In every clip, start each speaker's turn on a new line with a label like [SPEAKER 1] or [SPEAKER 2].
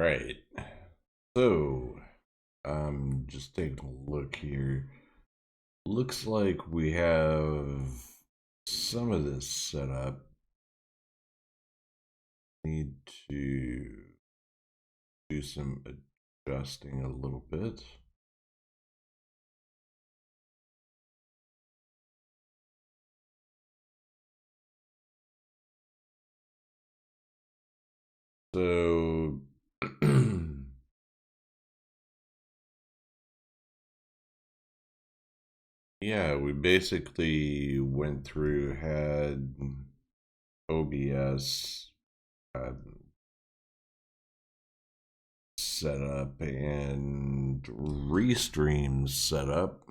[SPEAKER 1] right. So, just taking a look here. Looks like we have some of this set up. Need to do some adjusting a little bit. So, yeah, we basically went through, had OBS set up and Restream set up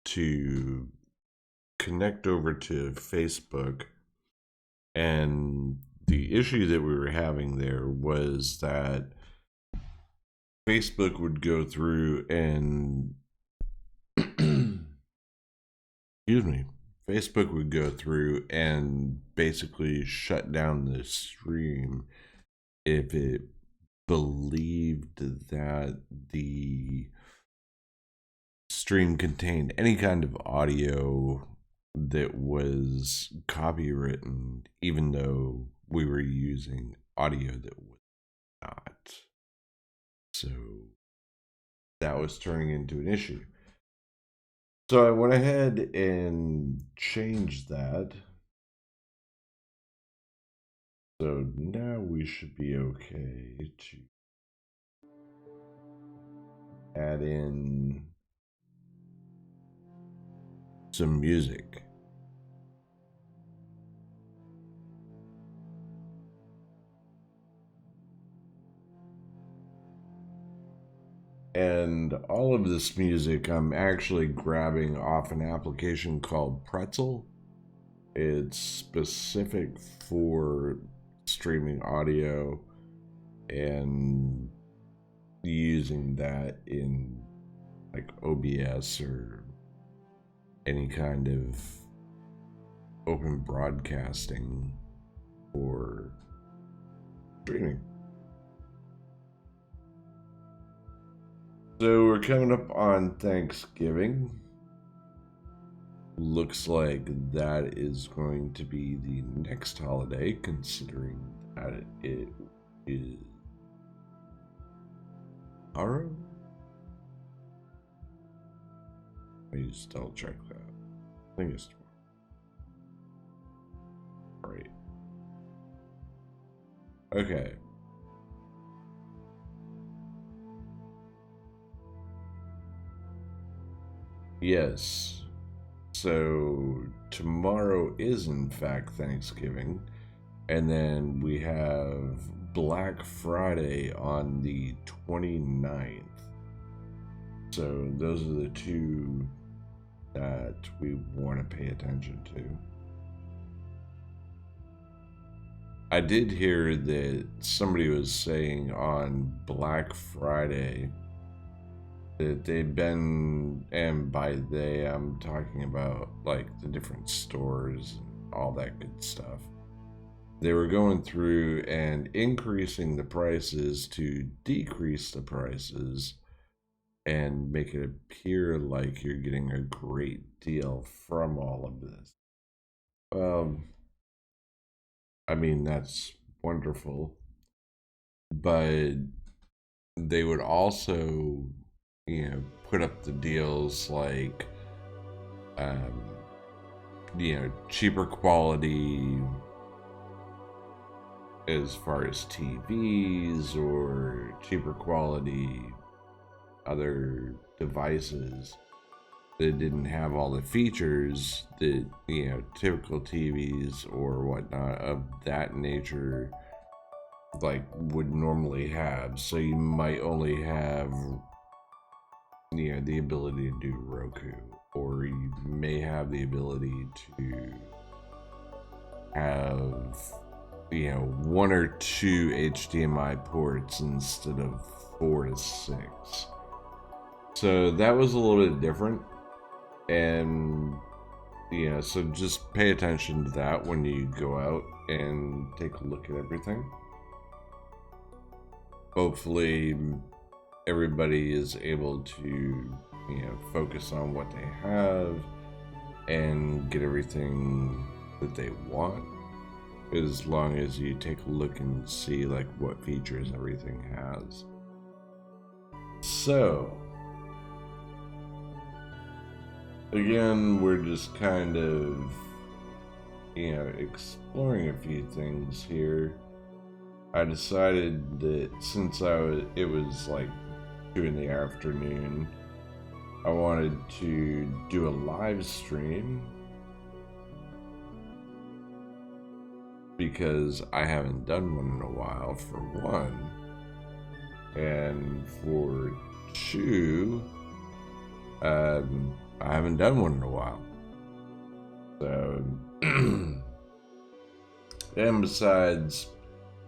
[SPEAKER 1] to connect over to Facebook. And the issue that we were having there was that Facebook would go through and excuse me, Facebook would go through and basically shut down the stream if it believed that the stream contained any kind of audio that was copywritten, even though we were using audio that was not. So that was turning into an issue. So I went ahead and changed that. So now we should be okay to add in some music. And all of this music I'm actually grabbing off an application called Pretzel. It's specific for streaming audio and using that in like OBS or any kind of open broadcasting or streaming. So we're coming up on Thanksgiving. Looks like that is going to be the next holiday, considering that it is tomorrow. Let me just double check that. I think it's tomorrow. Right. Okay. Yes. So tomorrow is in fact Thanksgiving, and then we have Black Friday on the 29th. So those are the two that we want to pay attention to. I did hear that somebody was saying on Black Friday that they've been, and by they, I'm talking about like the different stores and all that good stuff. They were going through and increasing the prices to decrease the prices and make it appear like you're getting a great deal from all of this. I mean, that's wonderful, but they would also, put up the deals like, um, cheaper quality as far as TVs or cheaper quality other devices that didn't have all the features that typical TVs or whatnot of that nature like would normally have. So you might only have the ability to do Roku, or you may have the ability to have one or two HDMI ports instead of 4 to 6. So that was a little bit different, and so just pay attention to that when you go out and take a look at everything. hopefully everybody is able to, focus on what they have and get everything that they want, as long as you take a look and see like what features everything has. So again, we're just kind of exploring a few things here. I decided that since it was like 2 in the afternoon, I wanted to do a live stream because I haven't done one in a while, for one, and for two, I haven't done one in a while. So, and besides,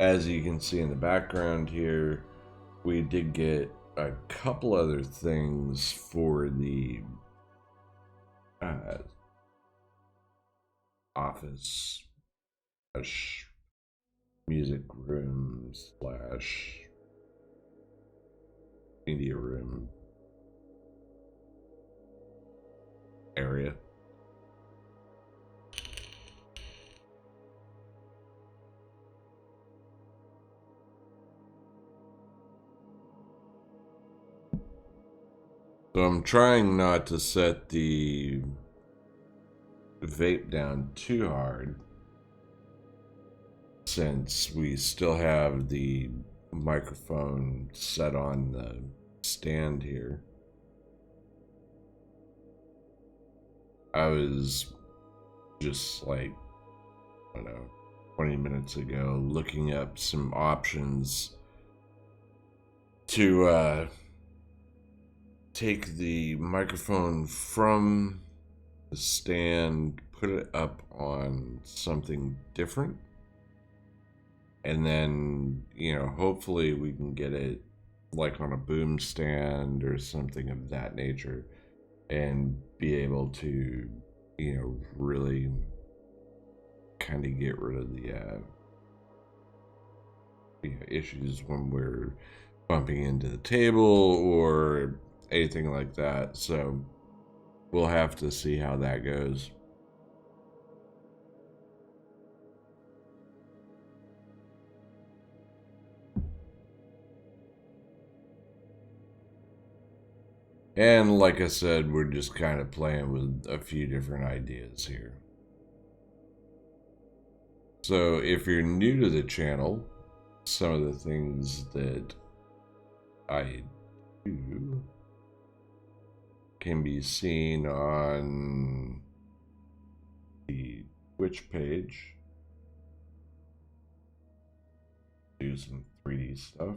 [SPEAKER 1] as you can see in the background here, we did get a couple other things for the office / music room / media room area. So I'm trying not to set the vape down too hard, since we still have the microphone set on the stand here. I was just like, I don't know, 20 minutes ago looking up some options to take the microphone from the stand, put it up on something different, and then, hopefully we can get it like on a boom stand or something of that nature, and be able to, really kind of get rid of the issues when we're bumping into the table or anything like that. So we'll have to see how that goes. And like I said, we're just kind of playing with a few different ideas here. So if you're new to the channel, some of the things that I do can be seen on the Twitch page. Do some 3D stuff.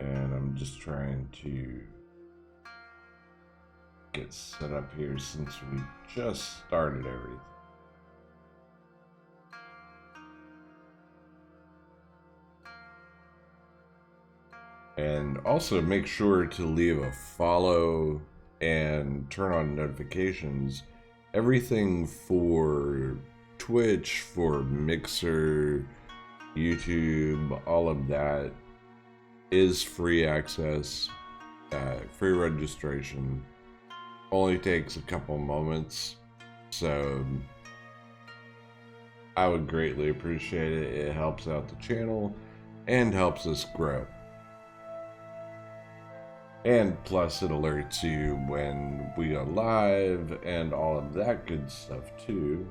[SPEAKER 1] And I'm just trying to get set up here since we just started everything. And also make sure to leave a follow and turn on notifications. Everything for Twitch, for Mixer, YouTube, all of that is free access, free registration. Only takes a couple moments, so I would greatly appreciate it. It helps out the channel and helps us grow. And plus it alerts you when we go live and all of that good stuff too,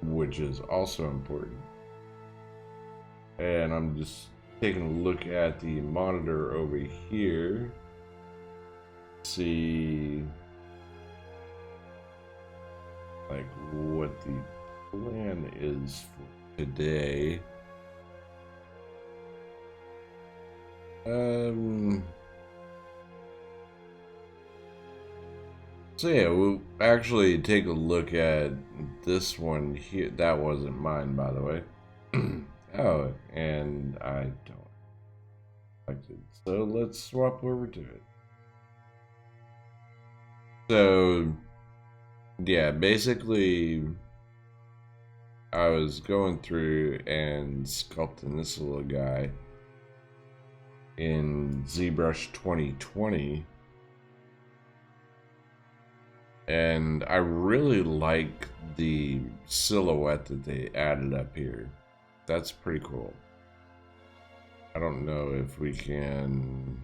[SPEAKER 1] which is also important. And I'm just taking a look at the monitor over here. See like what the plan is for today. So yeah, we'll actually take a look at this one here. That wasn't mine, by the way. Oh, and I don't like it. So let's swap over to it. So yeah, basically I was going through and sculpting this little guy in ZBrush 2020, and I really like the silhouette that they added up here. That's pretty cool. I don't know if we can.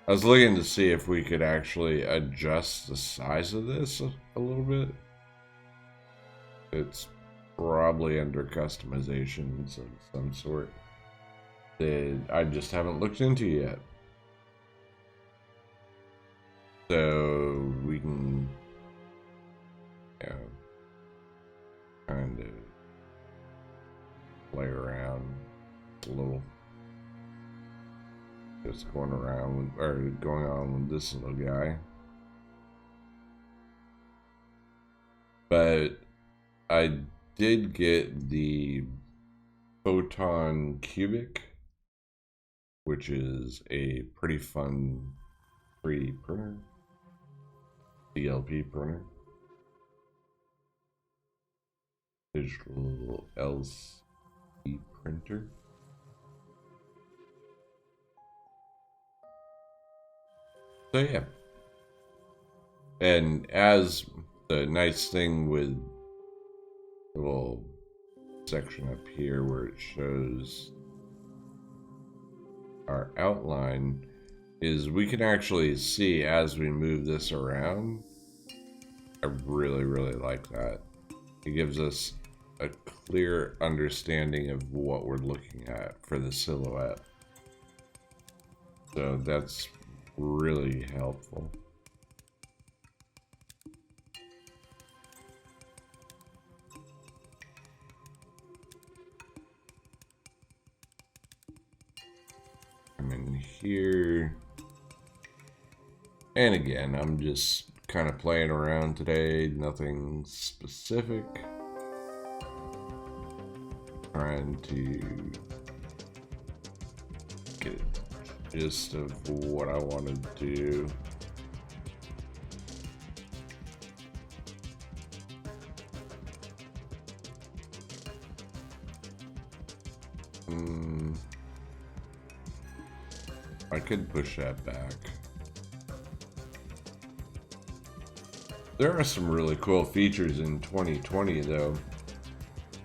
[SPEAKER 1] I was looking to see if we could actually adjust the size of this a little bit. It's probably under customizations of some sort that I just haven't looked into yet. So we can, you know, kind of play around a little. Just going around with, or going on with this little guy. But I did get the Photon Cubic, which is a pretty fun 3D printer, DLP printer, digital LCD printer. So yeah, and as the nice thing with the little section up here where it shows our outline is we can actually see as we move this around. I really like that. It gives us a clear understanding of what we're looking at for the silhouette. So that's really helpful. I'm in here. And again, I'm just kind of playing around today, nothing specific. Trying to get a gist of what I want to do. I could push that back. There are some really cool features in 2020 though,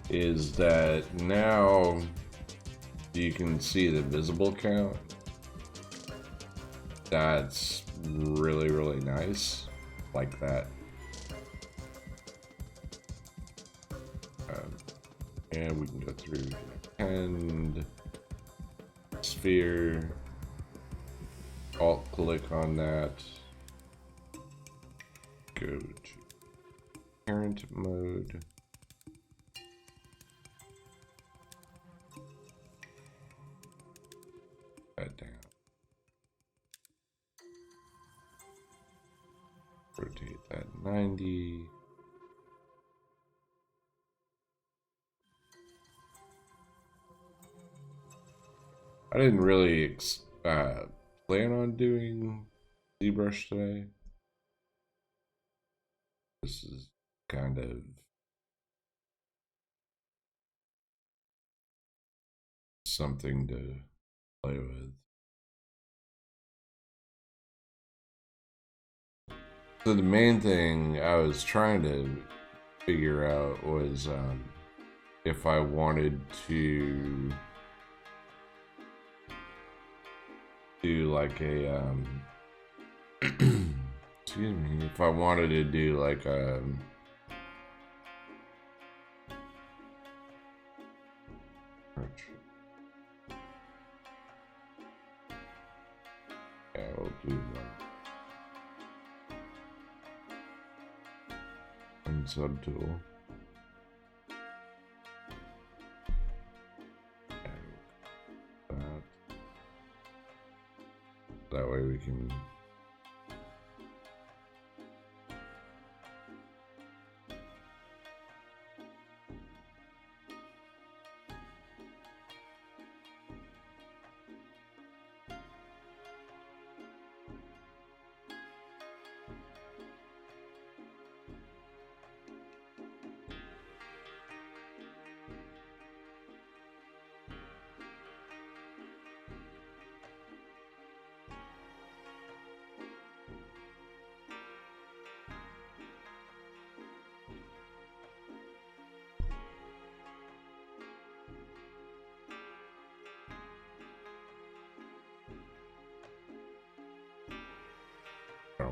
[SPEAKER 1] is that now you can see the visible count. That's really nice, like that. And we can go through and sphere, alt click on that, go to parent mode, that down, rotate that 90. I didn't really plan on doing ZBrush today. This is kind of something to play with. So the main thing I was trying to figure out was if I wanted to do like a excuse me, if I wanted to do like a yeah, we'll do one subtool. That way we can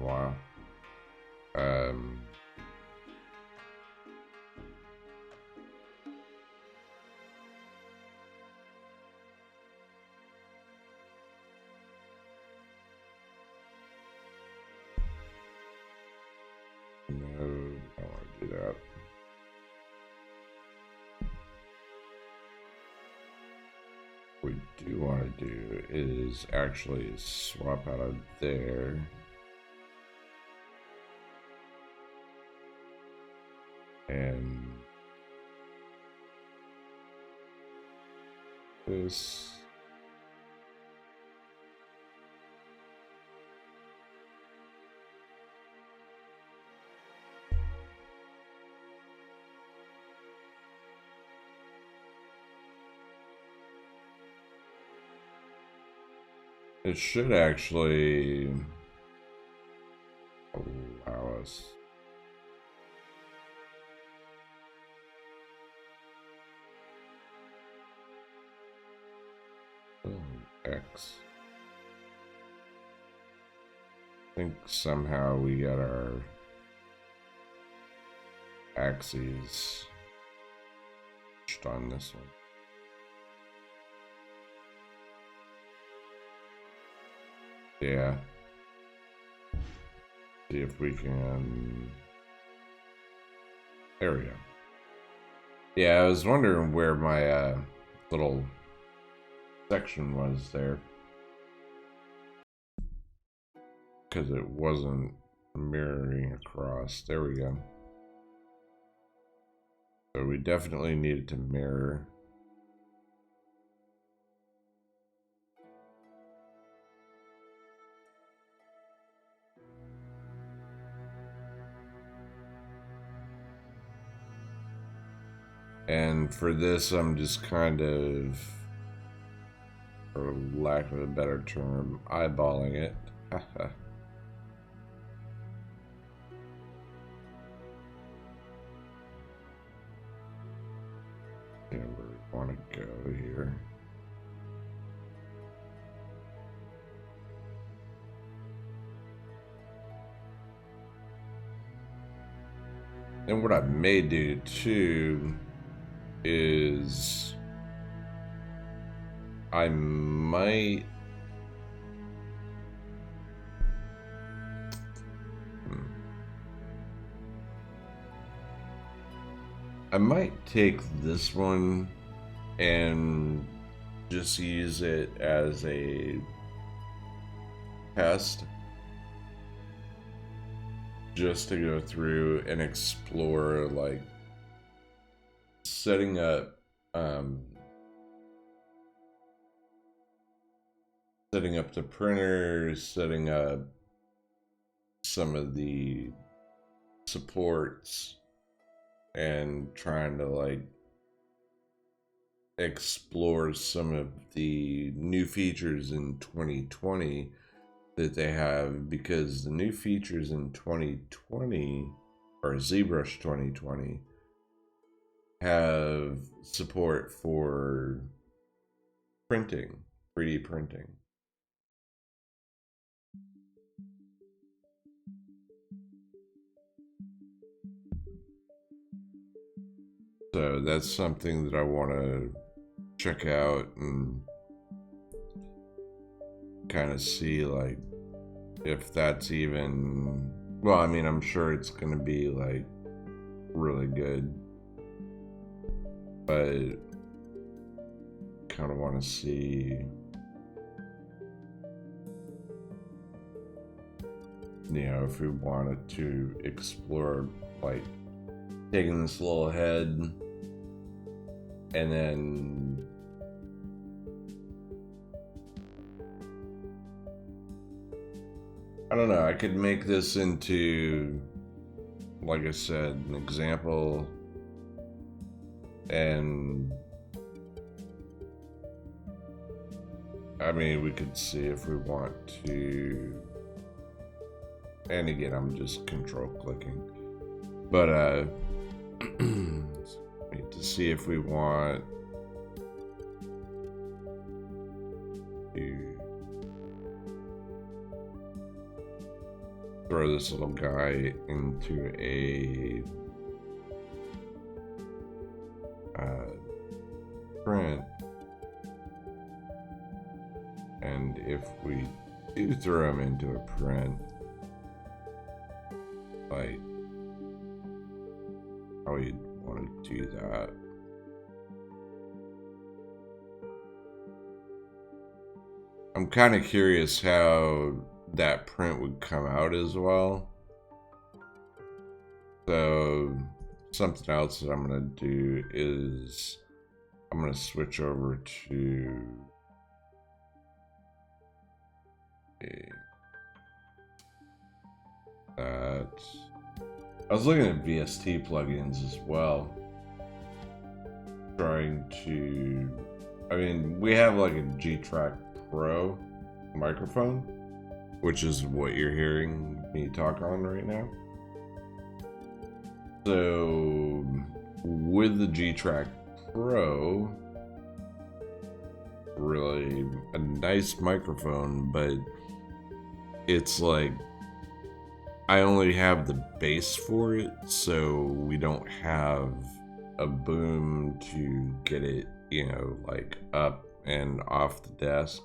[SPEAKER 1] while. Um, no, I don't want to do that. What we do want to do is actually swap out of there. And this. It should actually allow us. Oh, X. I think somehow we got our axes on this one. Yeah. See if we can. There we go. Yeah, I was wondering where my little section was there, because it wasn't mirroring across. There we go. So we definitely needed to mirror. And for this, I'm just kind of, for lack of a better term, eyeballing it. Yeah, where we want to go here. And what I may do too is I might take this one and just use it as a test, just to go through and explore, like setting up the printer, setting up some of the supports, and trying to like explore some of the new features in 2020 that they have, because the new features in 2020 or ZBrush 2020 have support for printing, 3D printing. So that's something that I want to check out and kind of see, like, if that's even, well, I mean, I'm sure it's going to be like really good, but kind of want to see, you know, if we wanted to explore, like, taking this little head and then I don't know, I could make this into, like I said, an example, and I mean, we could see if we want to, and again, I'm just control clicking, but to see if we want to throw this little guy into a print, and if we do throw him into a print, like how we want to do that. I'm kind of curious how that print would come out as well. So something else that I'm going to do is I'm going to switch over to that. I was looking at VST plugins as well, trying to, I mean, we have like a G-Track Pro microphone, which is what you're hearing me talk on right now. So with the G-Track Pro, really a nice microphone, but it's like I only have the bass for it, so we don't have a boom to get it, you know, like up and off the desk.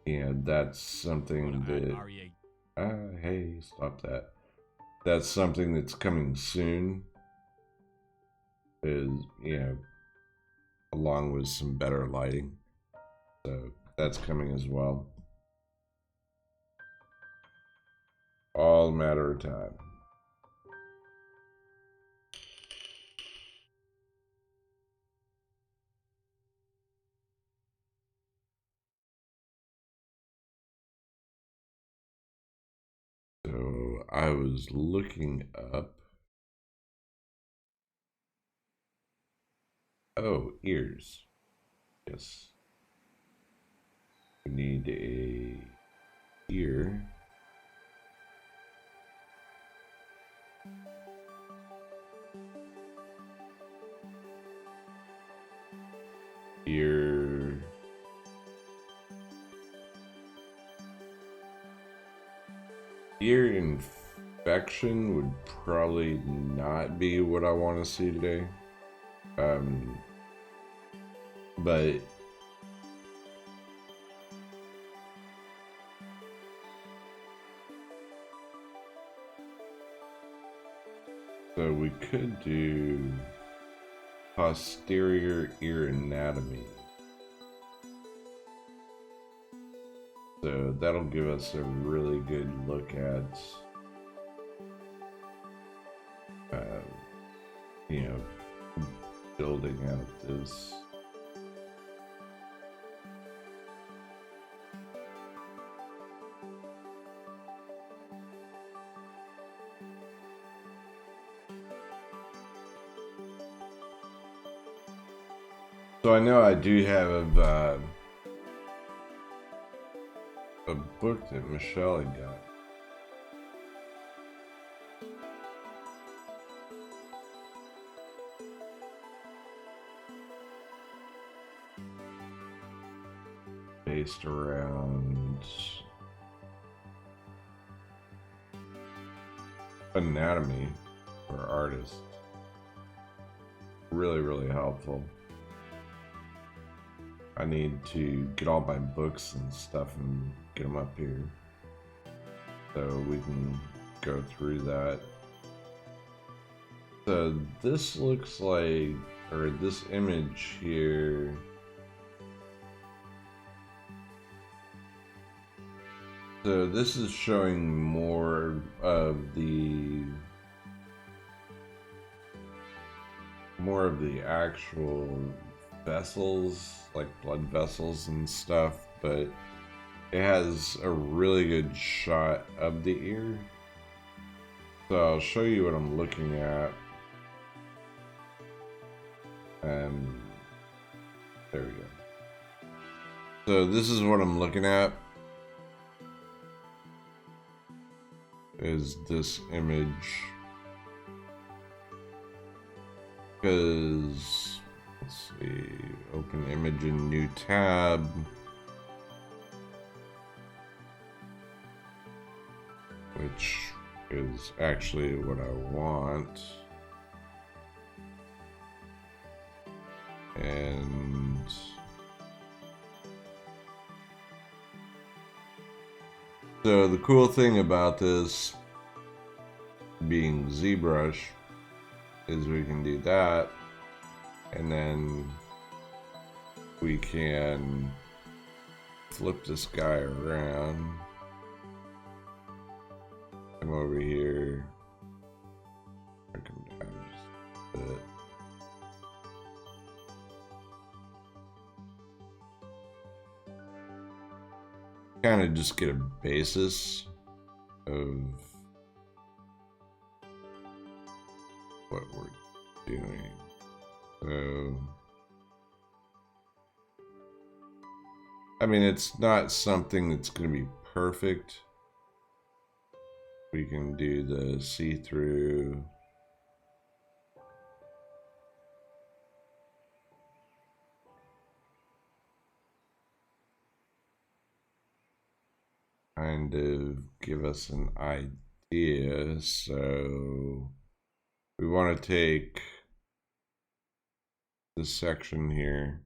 [SPEAKER 1] You know, that's something that hey, stop that. That's something that's coming soon, is, you know, along with some better lighting. So that's coming as well. All matter of time. So I was looking up. Oh, ears. Yes. We need a ear. Ear. Ear infection would probably not be what I want to see today. But so we could do posterior ear anatomy. So that'll give us a really good look at, you know, building out this. So I know I do have a book that Michelle had got. Based around anatomy for artists. Really, really helpful. I need to get all my books and stuff and get them up here so we can go through that. So this looks like, or this image here, so this is showing more of the actual vessels, like blood vessels and stuff, but it has a really good shot of the ear. So I'll show you what I'm looking at. And there we go. So this is what I'm looking at. Is this image. Because, let's see, open image in new tab. which is actually what I want. And so the cool thing about this being ZBrush is we can do that, and then we can flip this guy around. Come over here. Come down just a bit. Kind of just get a basis of what we're doing. So, I mean, it's not something that's going to be perfect. We can do the see-through. Kind of give us an idea. So we want to take this section here,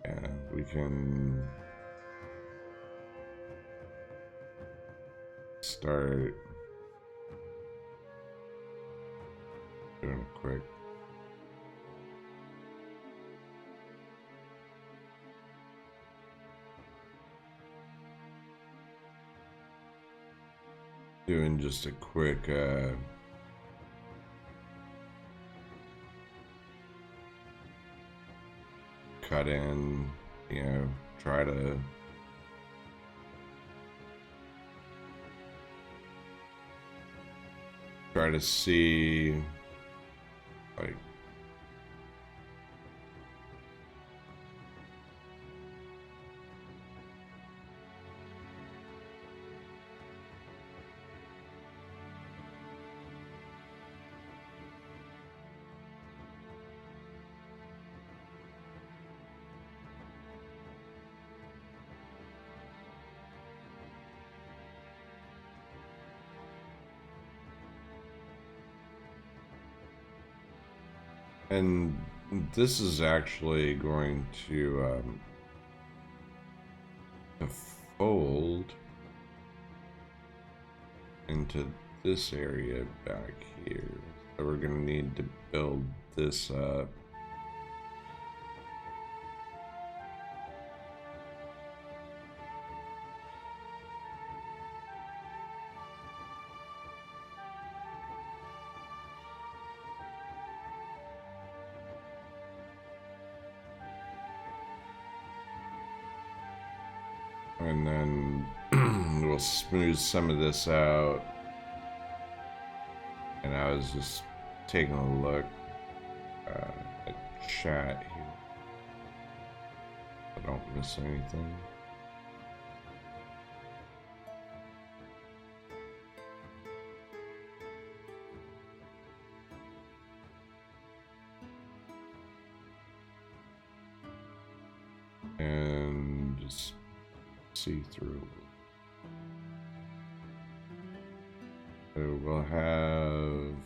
[SPEAKER 1] and we can start doing a quick just a quick cut in, you know, try to see, like, and this is actually going to fold into this area back here. So we're going to need to build this up. And then we'll smooth some of this out. And I was just taking a look at chat here. I don't miss anything. And just see through. So we'll have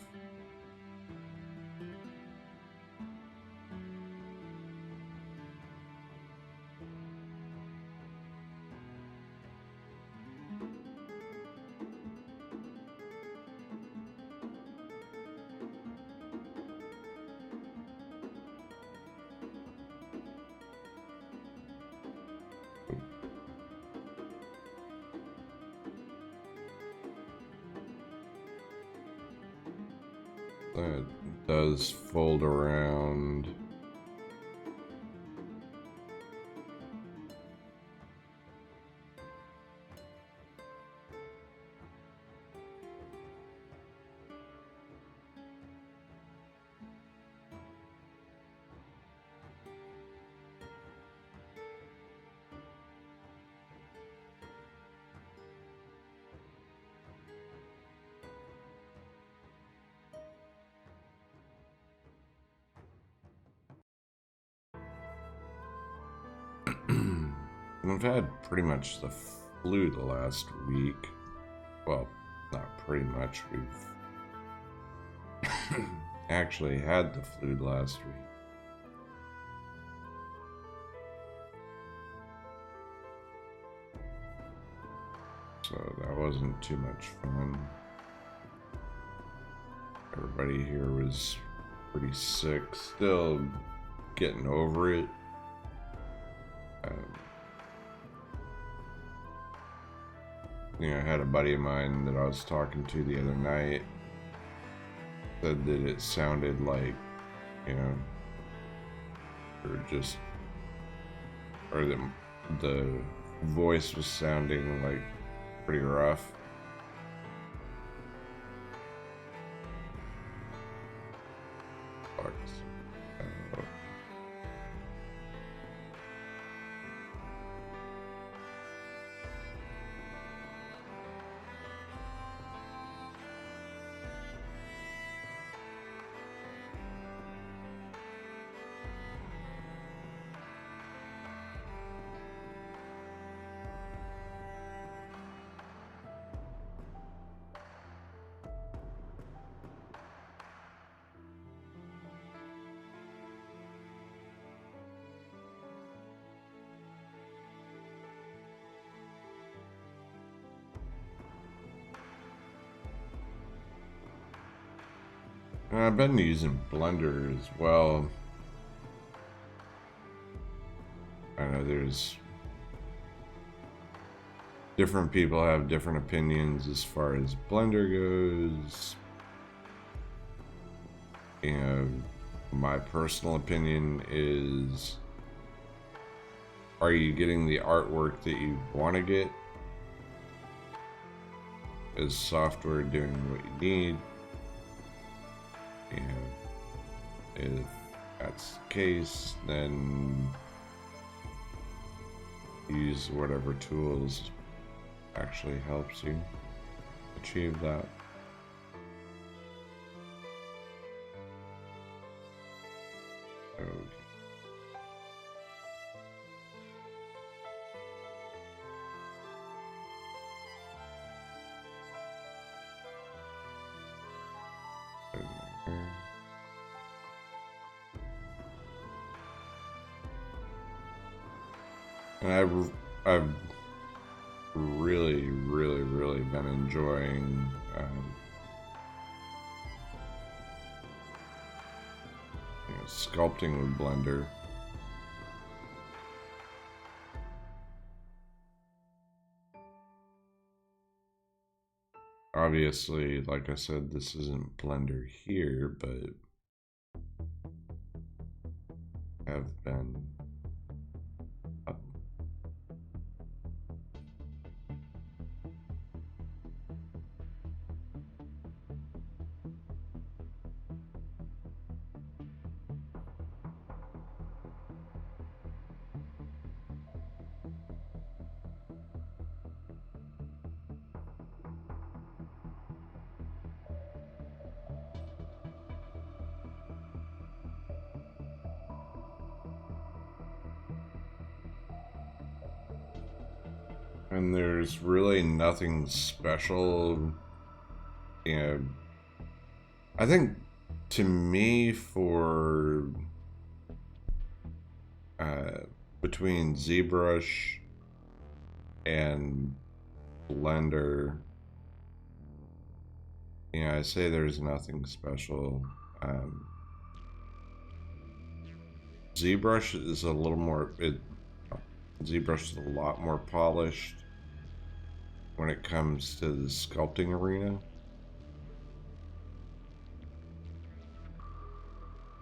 [SPEAKER 1] that does fold around. I've had pretty much the flu the last week. well, not pretty much. We've actually had the flu last week. So that wasn't too much fun. Everybody here was pretty sick, still getting over it. I had a buddy of mine that I was talking to the other night, said that it sounded like, or the voice was sounding like pretty rough. I've been using Blender as well. I know there's different people have different opinions as far as Blender goes. My personal opinion is, are you getting the artwork that you want to get? Is software doing what you need? If that's the case, then use whatever tools actually helps you achieve that. Okay. And I've really been enjoying sculpting with Blender. Obviously, like I said, this isn't Blender here, but have been and there's really nothing special, I think to me for between ZBrush and Blender, I say there's nothing special. ZBrush is a little more, ZBrush is a lot more polished when it comes to the sculpting arena.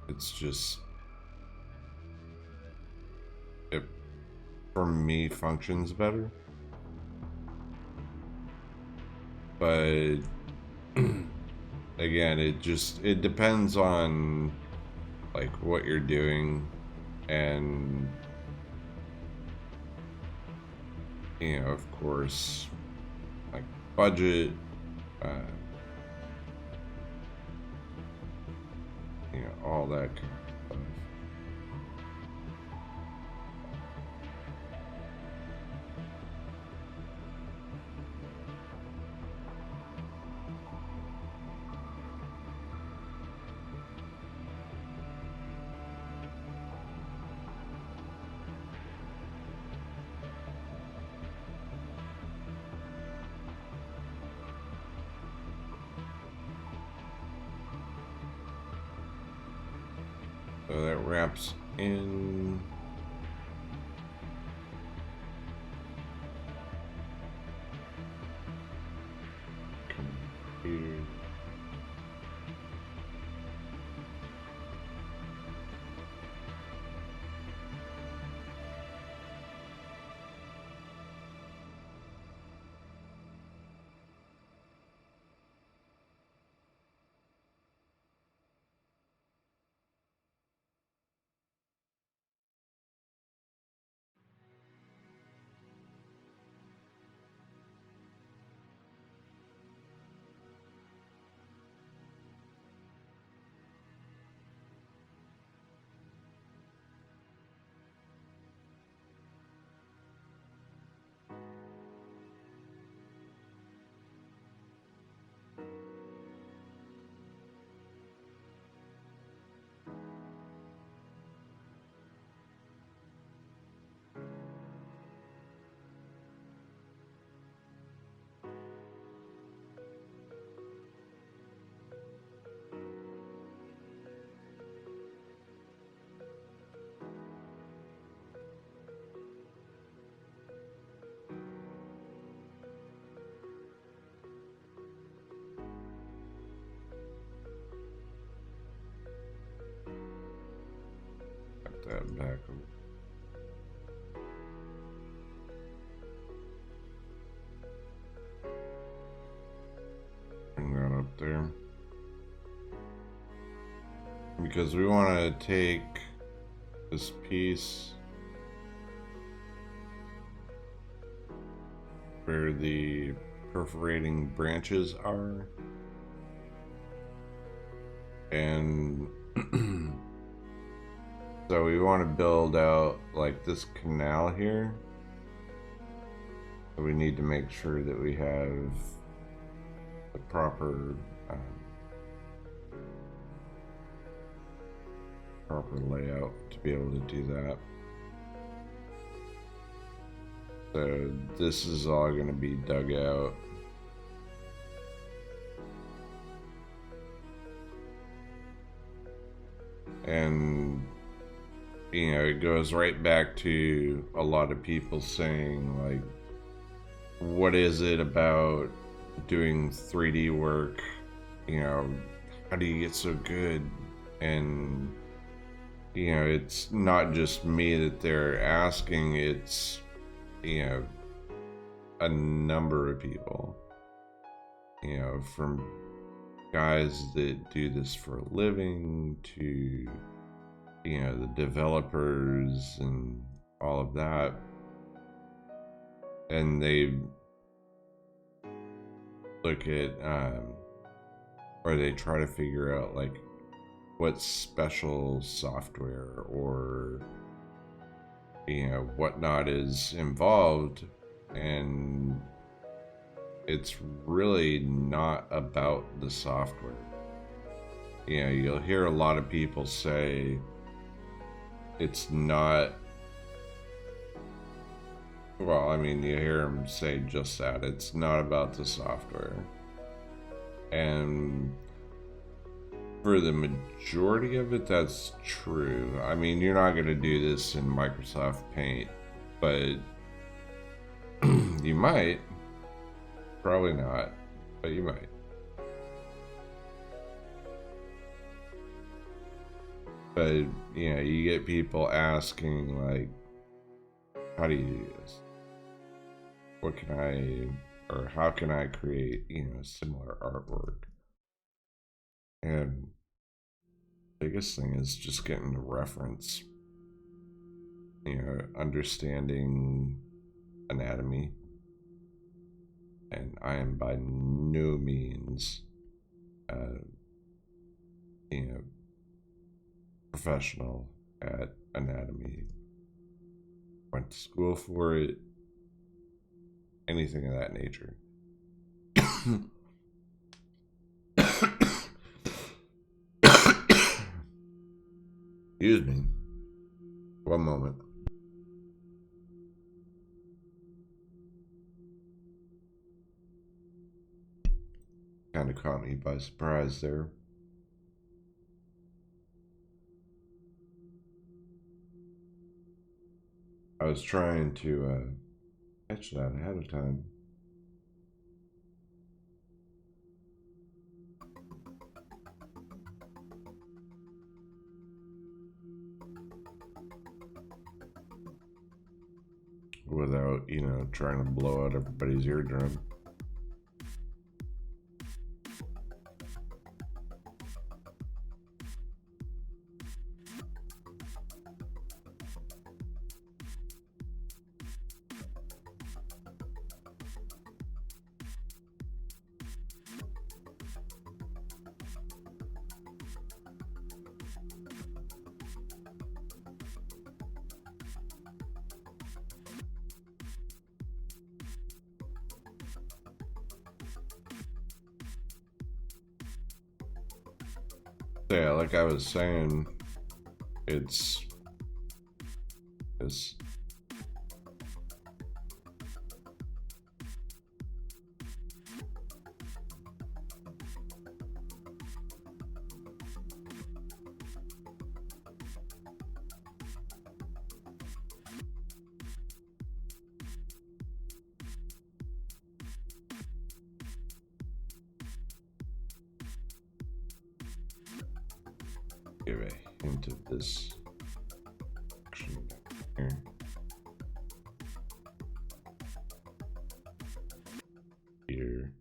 [SPEAKER 1] It's just, it for me functions better, but again, it depends on like what you're doing, and of course, like budget, all that kind of stuff. So that wraps in. Computer. Got that back. Bring that up there. Because we want to take this piece where the perforating branches are, and so we want to build out like this canal here. So we need to make sure that we have the proper layout to be able to do that. So this is all going to be dug out. And, you know, it goes right back to a lot of people saying, like, what is it about doing 3D work? You know, how do you get so good? And, you know, it's not just me that they're asking, it's, you know, a number of people, you know, from guys that do this for a living to, you know, the developers and all of that. And they look at, or they try to figure out, like, what special software or, you know, whatnot is involved, and it's really not about the software. You know, you'll hear a lot of people say it's not, well, I mean, you hear them say just that, it's not about the software. And for the majority of it, that's true. I mean, you're not going to do this in Microsoft Paint, but you might. Probably not, but you might. But, you know, you get people asking, like, how do you do this? What can I, or how can I create, you know, similar artwork? And the biggest thing is just getting the reference, you know, understanding anatomy. And I am by no means, you know, professional at anatomy. Went to school for it, anything of that nature. Excuse me. One moment. Kind of caught me by surprise there. was trying to catch that ahead of time. Without, you know, trying to blow out everybody's eardrum. Yeah, like I was saying, it's this. Give a hint of this action here. Here.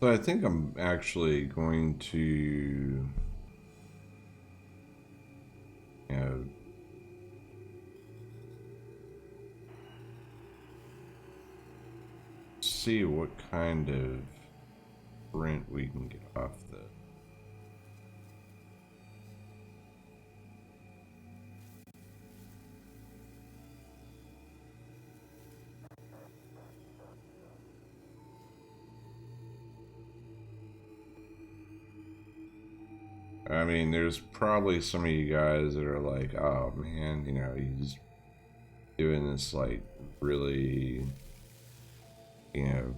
[SPEAKER 1] So I think I'm actually going to, you know, see what kind of print we can get off the. I mean, there's probably some of you guys that are like, oh man, you know, he's doing this like really, you know,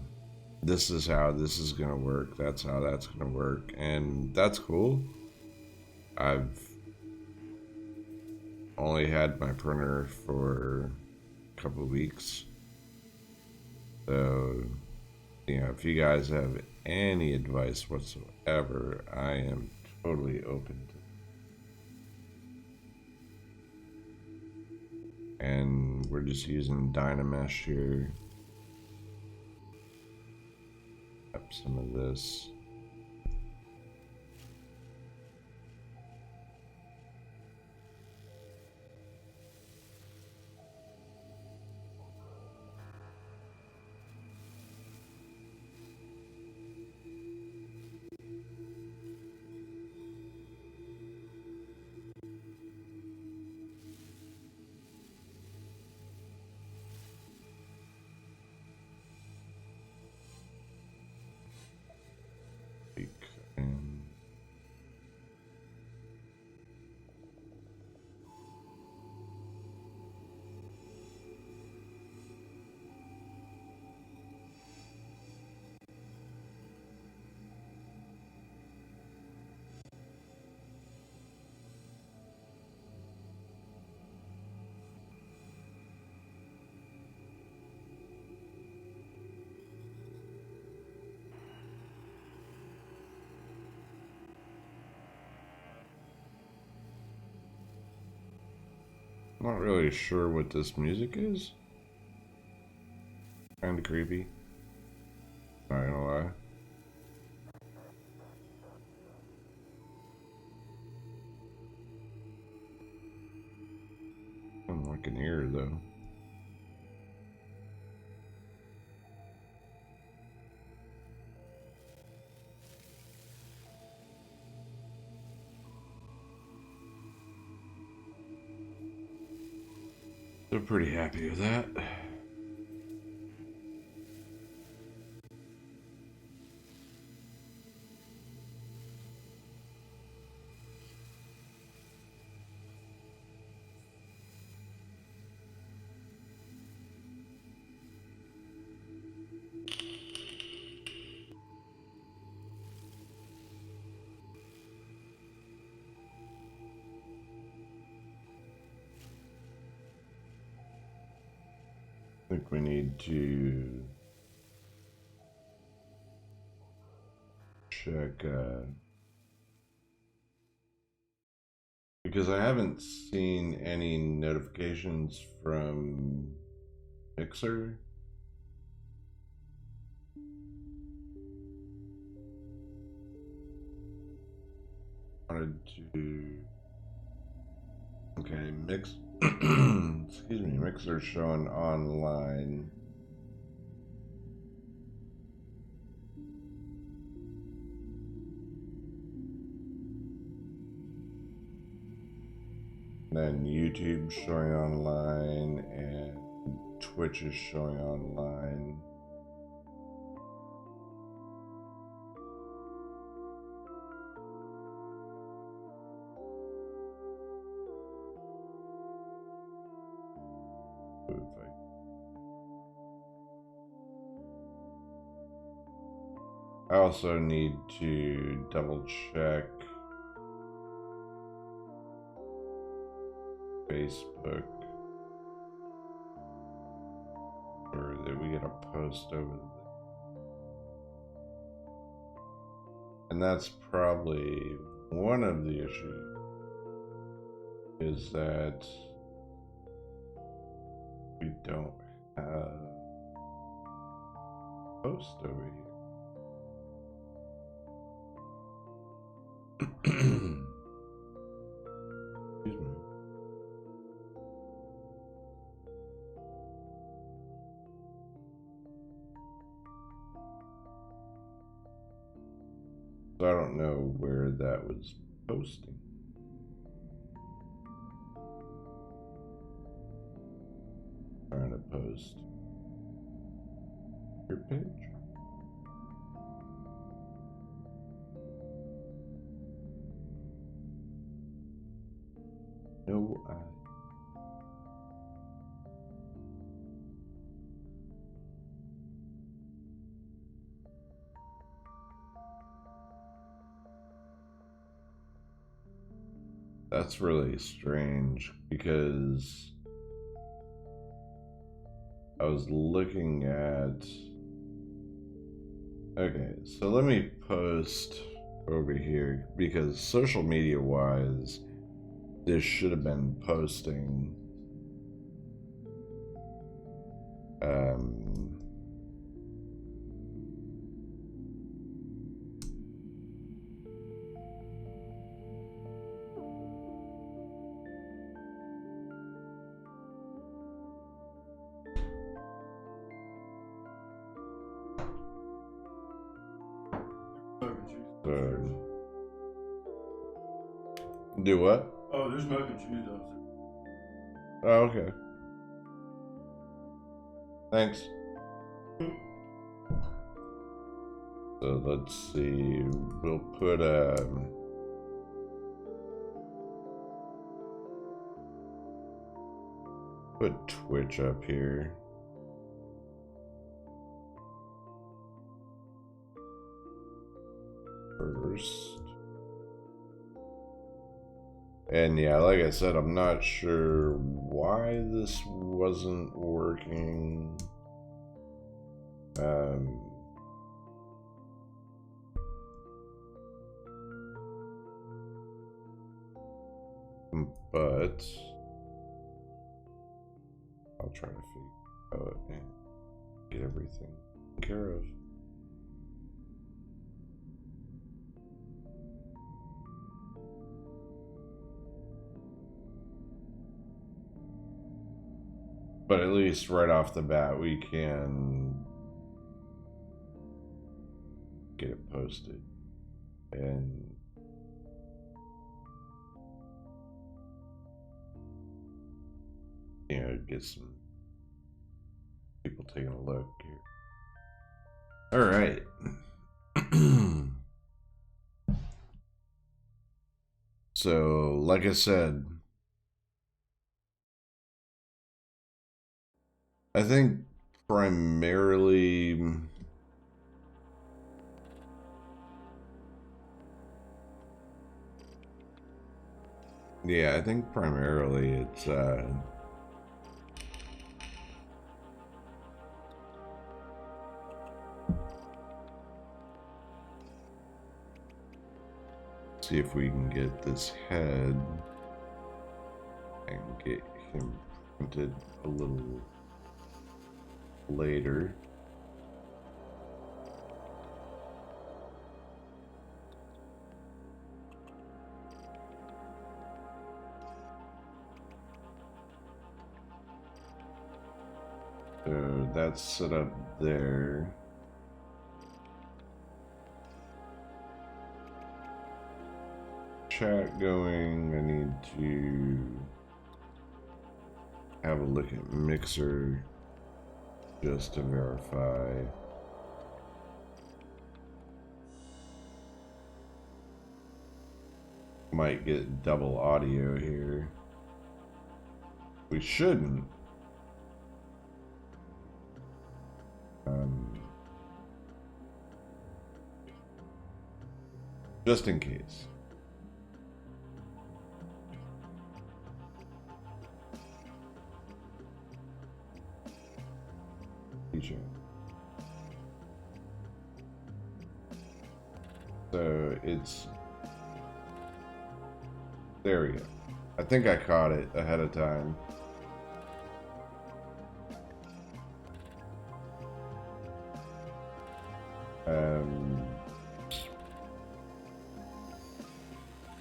[SPEAKER 1] this is how this is gonna work, that's how that's gonna work, and that's cool. I've only had my printer for a couple of weeks, so you know, if you guys have any advice whatsoever, I am totally open to. And we're just using Dynamesh here. Up some of this. And I'm not really sure what this music is. Kind of creepy. I can hear though. So pretty happy with that. I think we need to check because I haven't seen any notifications from Mixer. Wanted to. Okay, excuse me, Mixer showing online. Then YouTube showing online and Twitch is showing online. I also need to double check Facebook or that we get a post over there. And that's probably one of the issues, is that we don't have a post over here. Excuse me. So I don't know where that was posting. Trying to post your page. No, that's really strange because I was looking at. Okay, so let me post over here because social media wise, this should have been posting. Do what?
[SPEAKER 2] Oh, there's mac and cheese upstairs.
[SPEAKER 1] Oh, okay. Thanks. So let's see. We'll put Twitch up here. First. And yeah, like I said, I'm not sure why this wasn't working. But I'll try to figure out and get everything taken care of. But at least right off the bat, we can get it posted. And you know, get some people taking a look here. All right. So, like I said, I think primarily yeah, I think primarily it's see if we can get this head and get him printed a little later. So that's set up there. Chat going. I need to have a look at Mixer just to verify. Might get double audio here. We shouldn't. Just in case. So it's there we go. I think I caught it ahead of time.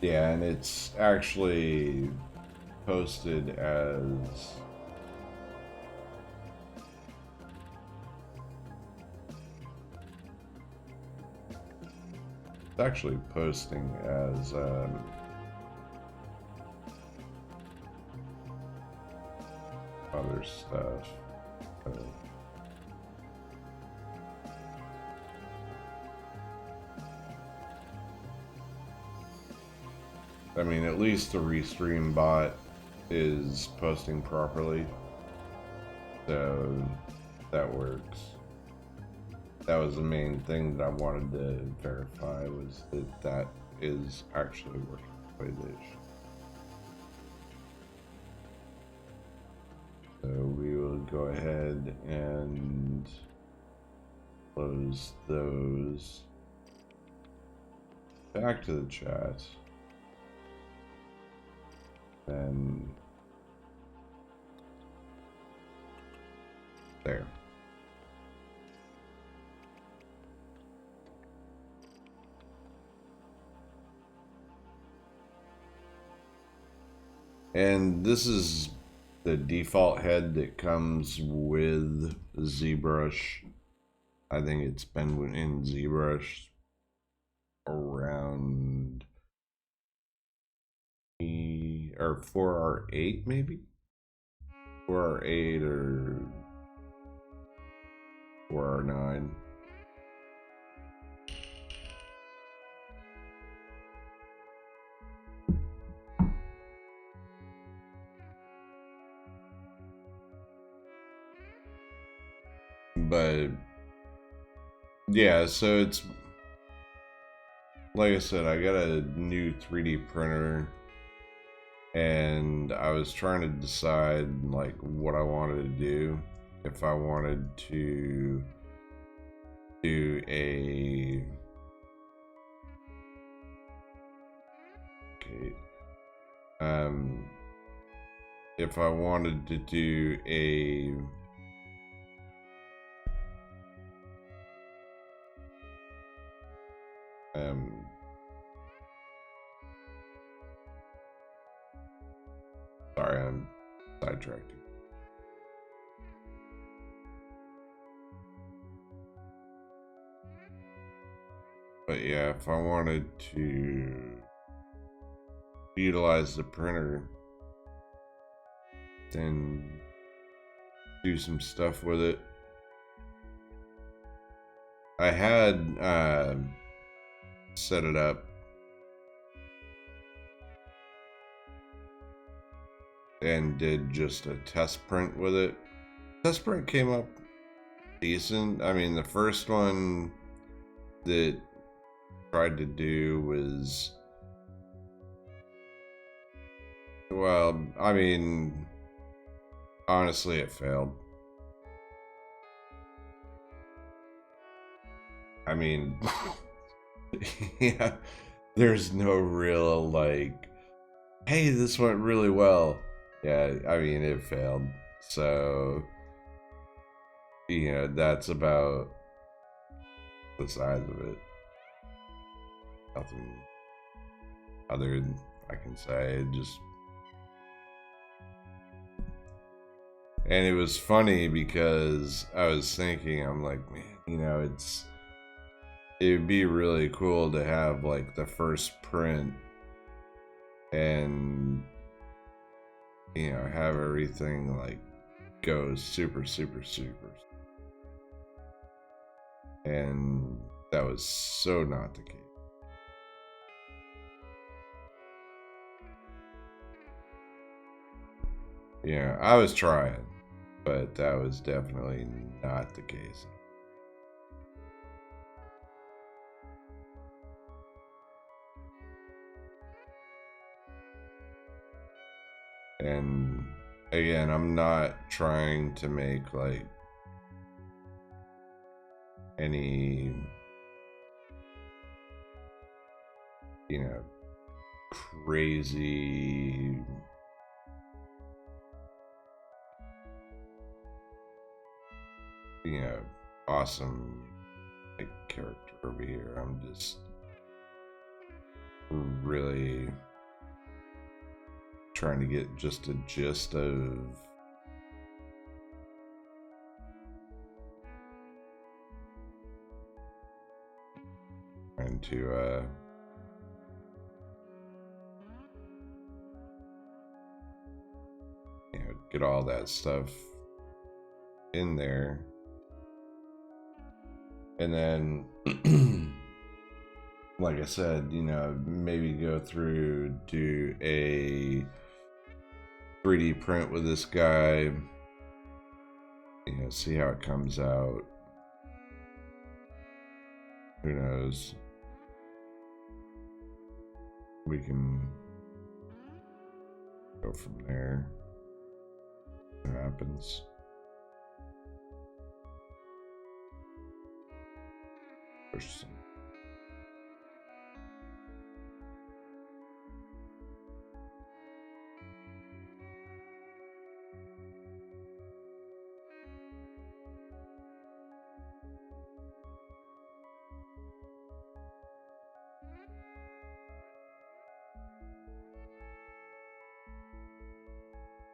[SPEAKER 1] Yeah, and it's actually posted as it's actually posting as other stuff. I mean, at least the Restream bot is posting properly, so that works. That was the main thing that I wanted to verify, was that that is actually working the way that it should. So we will go ahead and close those. Back to the chat. Then there. And this is the default head that comes with ZBrush. I think it's been in ZBrush around 4R8 maybe? 4R8 or 4R9. But yeah, so it's like I said, I got a new 3D printer and I was trying to decide like what I wanted to do. If I wanted to do a if I wanted to do a sorry, I'm sidetracked. But yeah, if I wanted to utilize the printer, then do some stuff with it. I had set it up and did just a test print with it. Test print came up decent. I mean, the first one that tried to do was, well, I mean, honestly, it failed. I mean, yeah, there's no real, like, hey, this went really well. Yeah, I mean, it failed. So, you know, that's about the size of it. Nothing other than I can say. Just, and it was funny because I was thinking, I'm like, man, you know, it'd be really cool to have like the first print and, you know, have everything like go super, super, super. And that was so not the case. Yeah, I was trying, but that was definitely not the case. And again, I'm not trying to make like any, you know, crazy, you know, awesome like character over here. I'm just really trying to get just a gist of trying to you know, get all that stuff in there. And then like I said, you know, maybe go through, do a 3D print with this guy, you know, see how it comes out. Who knows? We can go from there. What happens? Push some.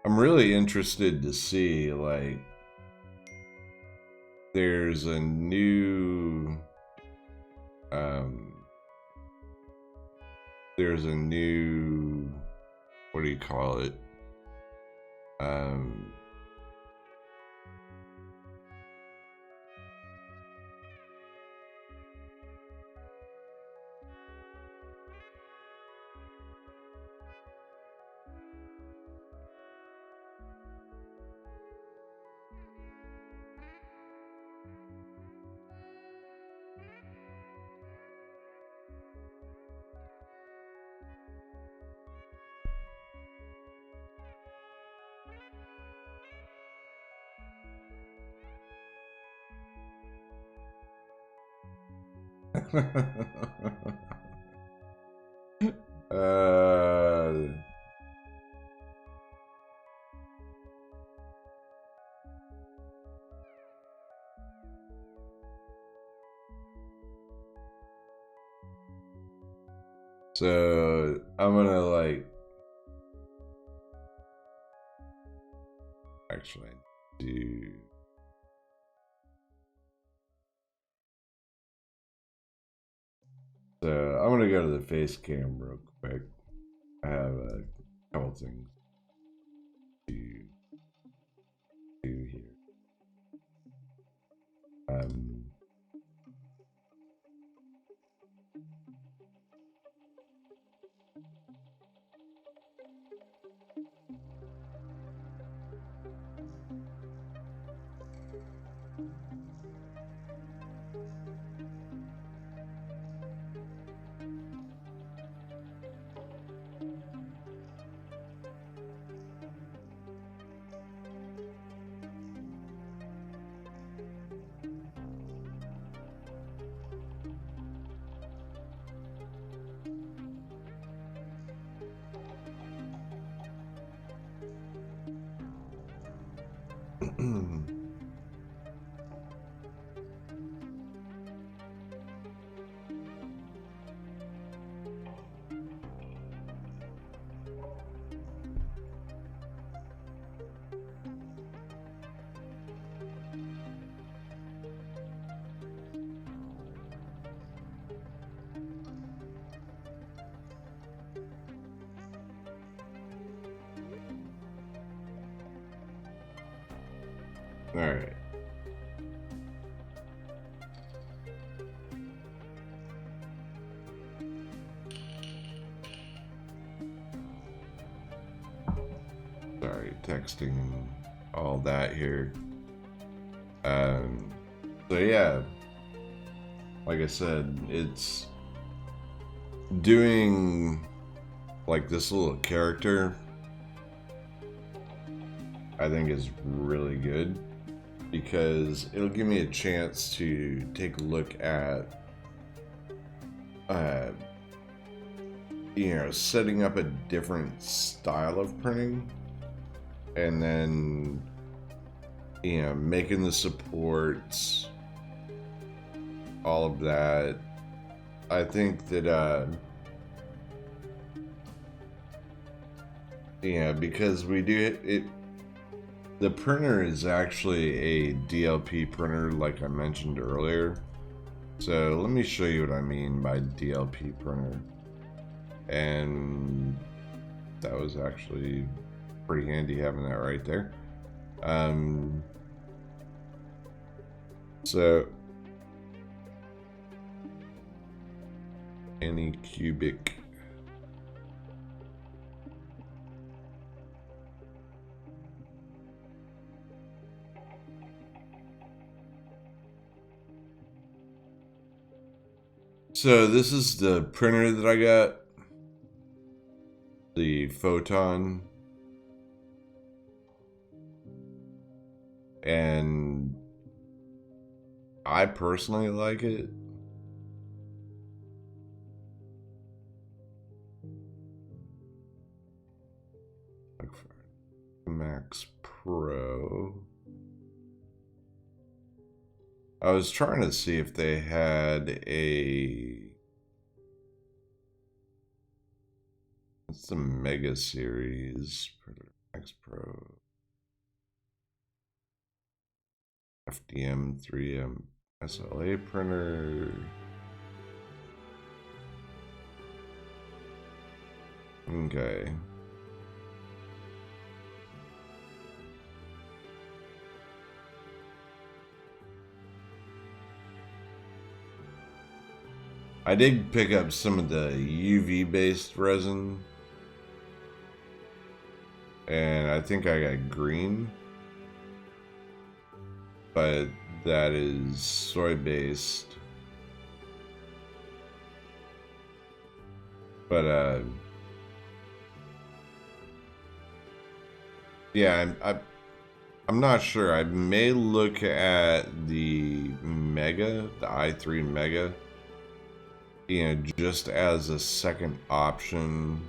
[SPEAKER 1] I'm really interested to see, like, there's a new, there's a new, what do you call it? Um, uh, so I'm gonna like, actually do. So I'm gonna go to the face cam real quick. I have a couple things to do here. All right. Sorry, texting all that here. So yeah, like I said, it's doing like this little character. I think is really good because it'll give me a chance to take a look at setting up a different style of printing, and then making the supports, all of that. I think that because we do it, the printer is actually a DLP printer, like I mentioned earlier. So let me show you what I mean by DLP printer. And that was actually pretty handy having that right there. So Anycubic. So this is the printer that I got, the Photon, and I personally like it. Max Pro. I was trying to see if they had it's the Mega Series Max Pro FDM 3M SLA printer. Okay. I did pick up some of the UV based resin, and I think I got green, but that is soy based. But yeah, I'm not sure. I may look at the Mega, the i3 Mega, just as a second option,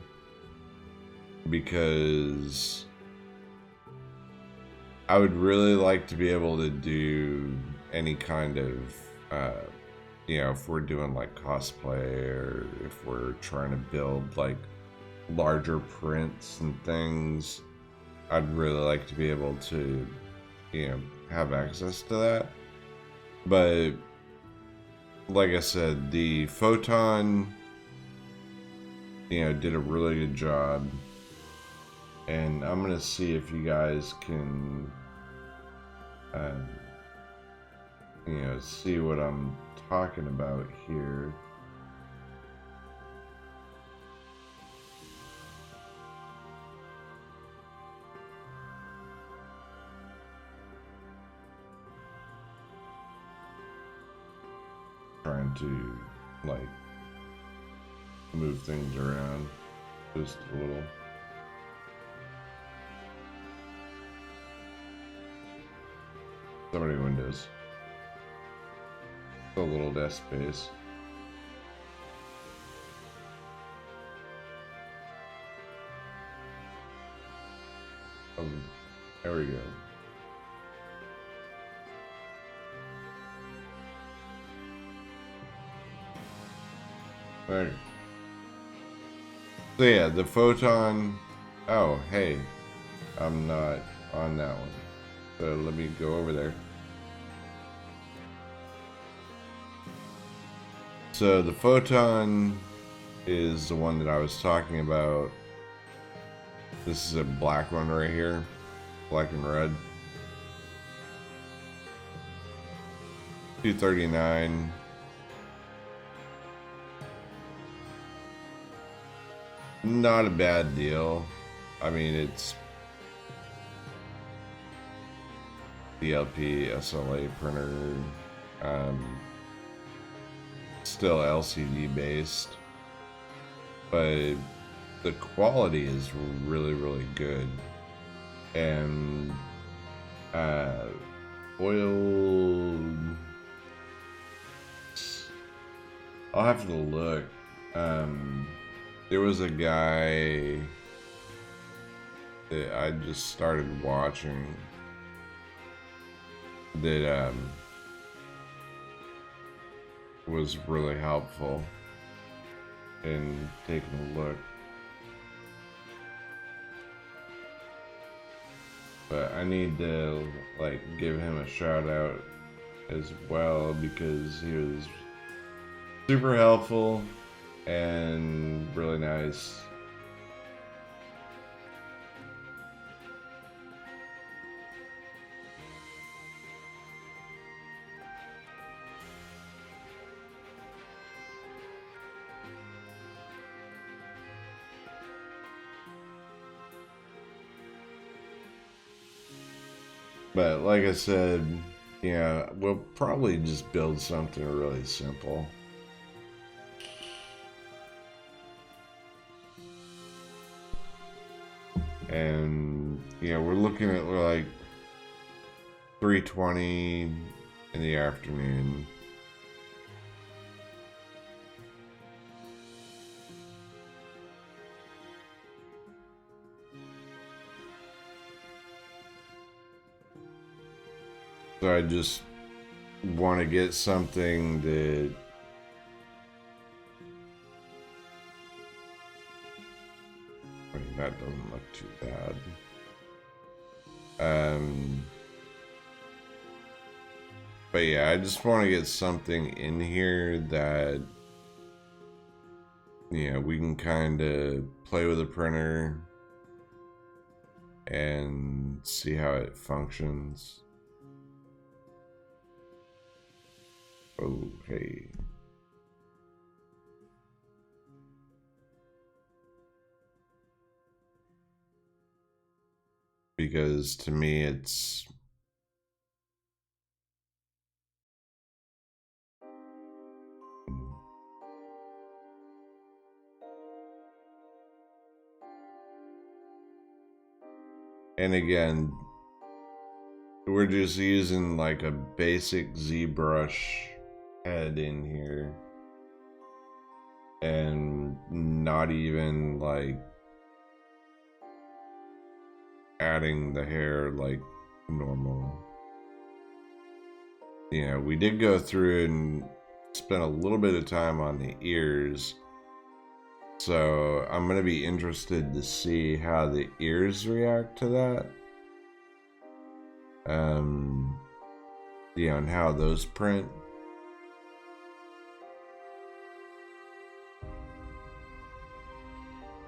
[SPEAKER 1] because I would really like to be able to do any kind of, if we're doing like cosplay, or if we're trying to build like larger prints and things, I'd really like to be able to, have access to that. But like I said, the photon, did a really good job. And I'm gonna see if you guys can, uh, see what I'm talking about here. Trying to, like, move things around just a little. So many windows. A little desk space. There we go. Right. So yeah, the photon. Oh, hey, I'm not on that one. So let me go over there. So the photon is the one that I was talking about. This is a black one right here, black and red. 239. Not a bad deal. I mean, it's DLP SLA printer, still LCD based, but the quality is really, really good. And oil, I'll have to look. There was a guy that I just started watching that was really helpful in taking a look. But I need to like give him a shout out as well because he was super helpful and really nice. But like I said, yeah, we'll probably just build something really simple. And we're looking at like 3:20 in the afternoon. So I just want to get something that that doesn't look too bad. But yeah, I just want to get something in here that we can kind of play with the printer and see how it functions. Oh, hey. Because to me, it's and again, we're just using like a basic ZBrush head in here and not even like adding the hair like normal. We did go through and spend a little bit of time on the ears, so I'm gonna be interested to see how the ears react to that, and how those print.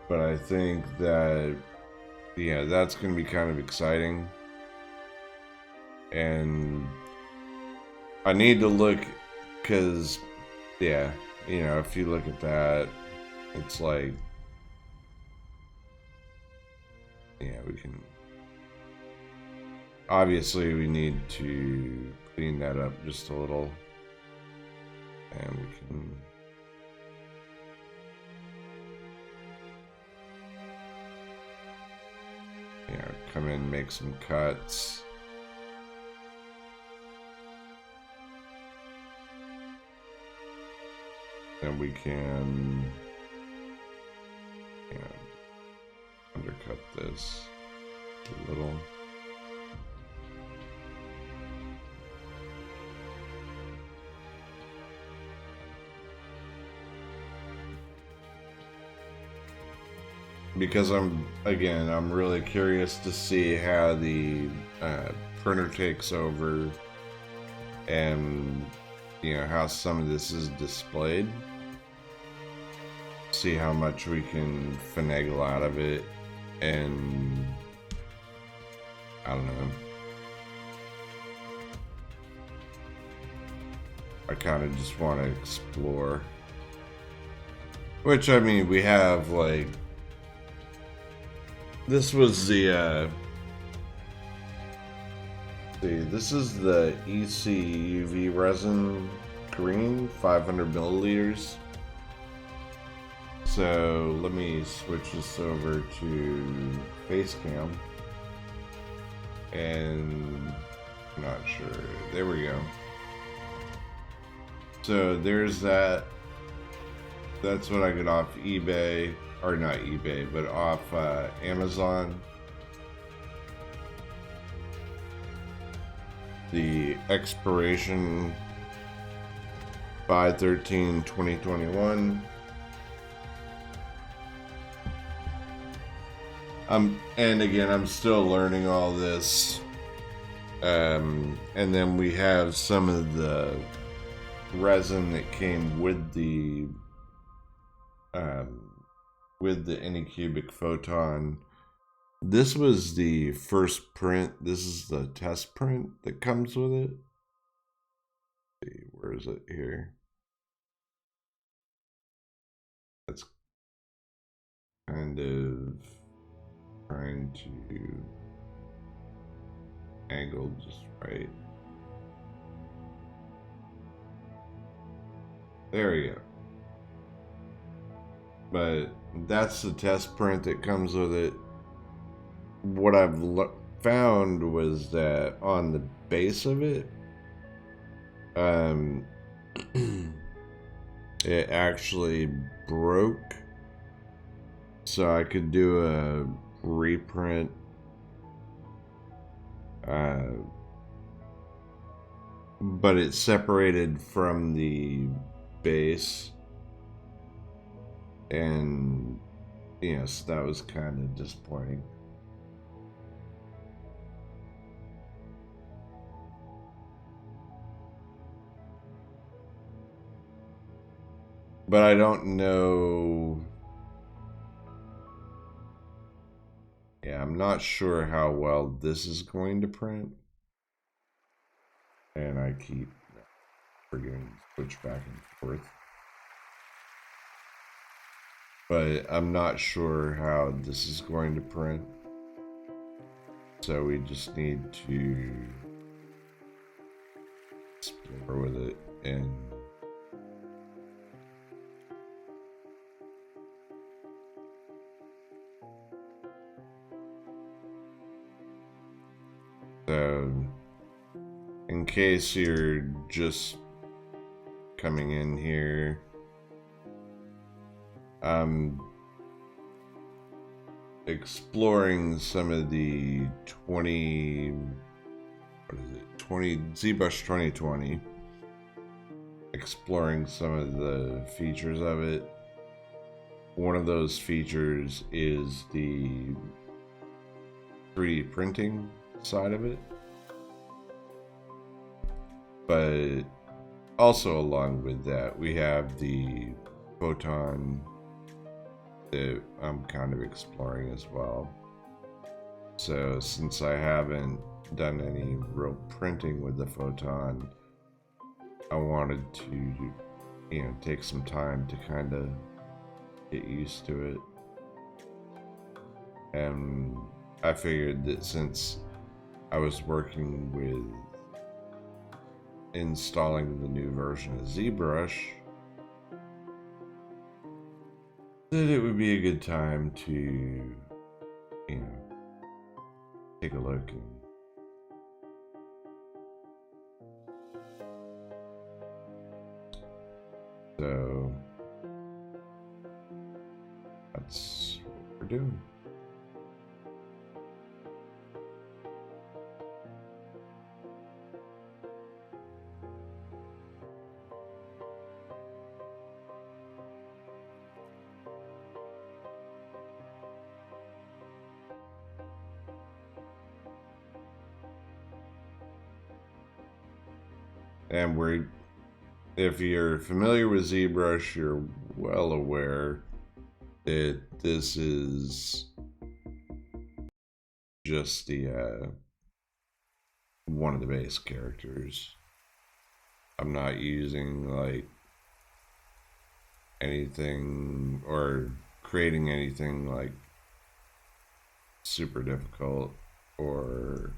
[SPEAKER 1] But I think that, yeah, that's going to be kind of exciting. And I need to look, because, yeah, you know, if you look at that, it's like, yeah, we can, obviously we need to clean that up just a little. And we can, you know, come in, make some cuts. And we can, you know, undercut this a little. Because I'm really curious to see how the printer takes over, and you know how some of this is displayed. See how much we can finagle out of it, and I don't know. I kind of just want to explore. Which, I mean, we have, like, this was the, see, this is the ECUV resin green, 500 milliliters. So let me switch this over to Facecam. And I'm not sure. There we go. So there's that. That's what I get off eBay, or not eBay, but off Amazon. The expiration 5/13/2021. And again, I'm still learning all this. And then we have some of the resin that came with the Anycubic Photon. This was the first print. This is the test print that comes with it. Let's see, where is it here? That's kind of trying to angle just right. There we go. But that's the test print that comes with it. What I've found was that on the base of it, it actually broke. So I could do a reprint. But it's separated from the base. And yes, that was kind of disappointing. But I don't know. Yeah, I'm not sure how well this is going to print. And I keep forgetting to switch back and forth. But I'm not sure how this is going to print. So we just need to explore with it and so in case you're just coming in here, I'm exploring some of the 20 ZBrush 2020, exploring some of the features of it. One of those features is the 3D printing side of it, but also along with that we have the Photon that I'm kind of exploring as well. So since I haven't done any real printing with the Photon, I wanted to, take some time to kind of get used to it. And I figured that since I was working with installing the new version of ZBrush, that it would be a good time to, take a look. And so that's what we're doing. And if you're familiar with ZBrush, you're well aware that this is just the one of the base characters. I'm not using like anything or creating anything like super difficult or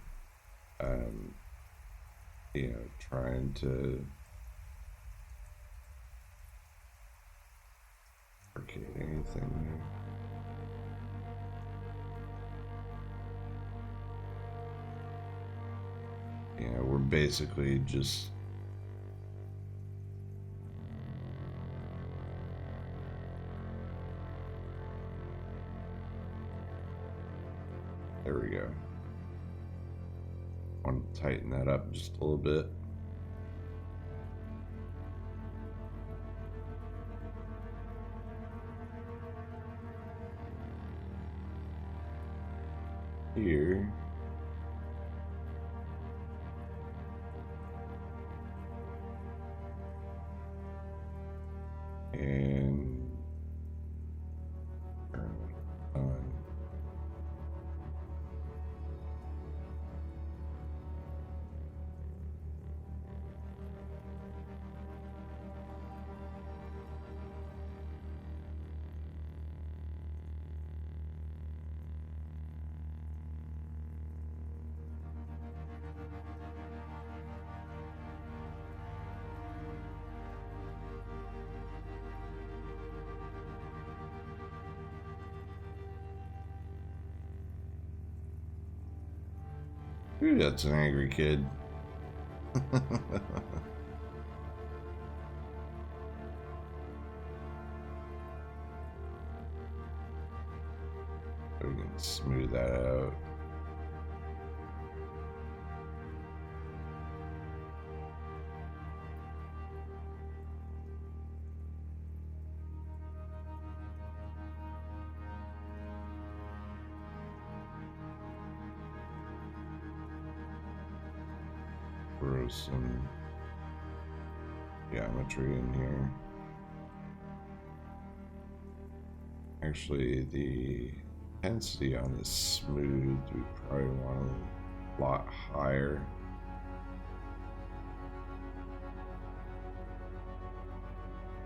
[SPEAKER 1] trying to fabricate anything. We're basically just there we go. I want to tighten that up just a little bit. Here. And turn it on. Ooh, that's an angry kid. We can smooth that out. Throw some geometry in here. Actually, the intensity on this smooth, we probably want a lot higher.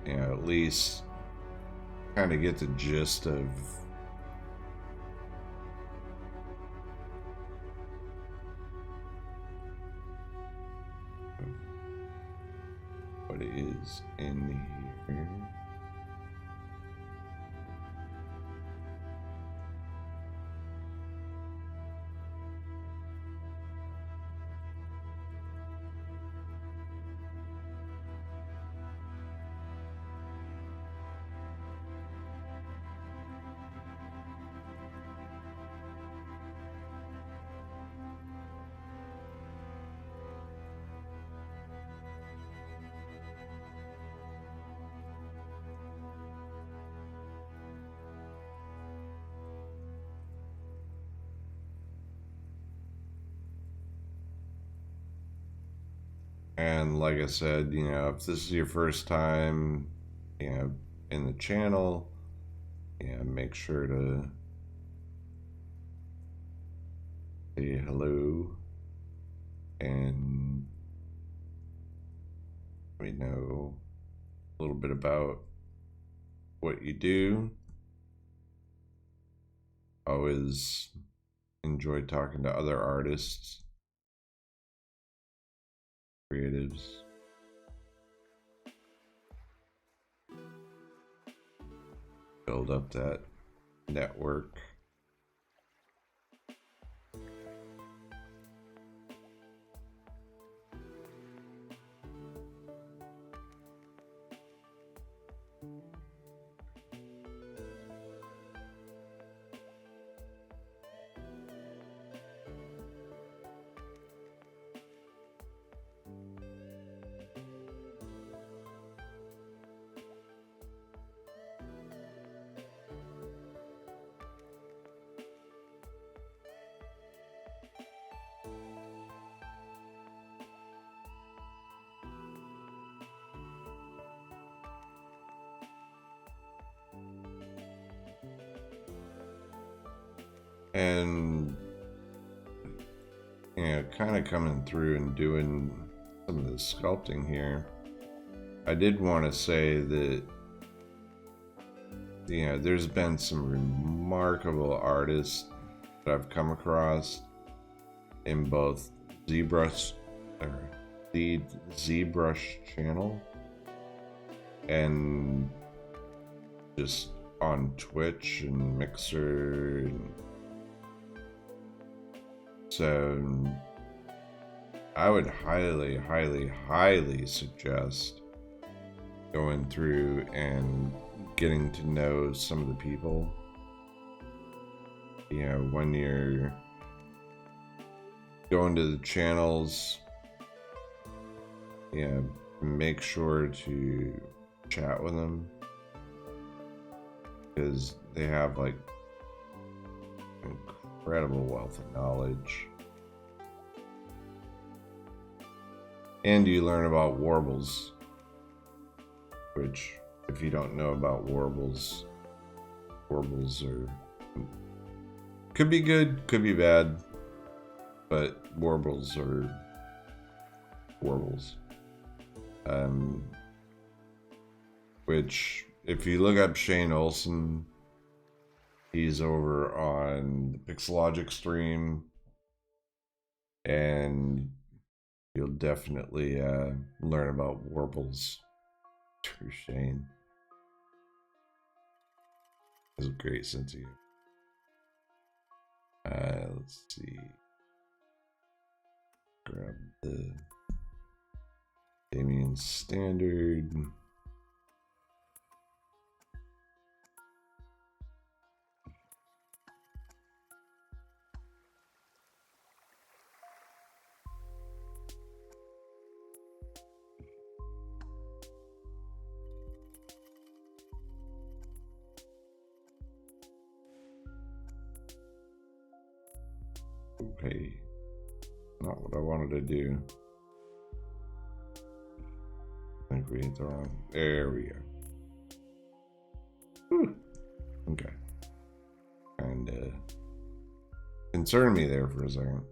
[SPEAKER 1] At least kind of get the gist of what is in here. And like I said, if this is your first time, in the channel, yeah, make sure to say hello and let me know a little bit about what you do. Always enjoy talking to other artists, creatives. Build up that network. And kind of coming through and doing some of the sculpting here. I did want to say that there's been some remarkable artists that I've come across in both ZBrush or the ZBrush channel and just on Twitch and Mixer, and so I would highly, highly, highly suggest going through and getting to know some of the people. When you're going to the channels, make sure to chat with them, because they have like incredible wealth of knowledge. And you learn about warbles, which, if you don't know about warbles could be good, could be bad, but warbles are warbles. Which, if you look up Shane Olson, he's over on the Pixelogic stream, and you'll definitely learn about warbles through Shane. He has a great sense of humor. Let's see. Grab the Damien standard. Okay, not what I wanted to do. I think we hit the wrong. There we go. Whew. Okay. Kinda concerned me there for a second.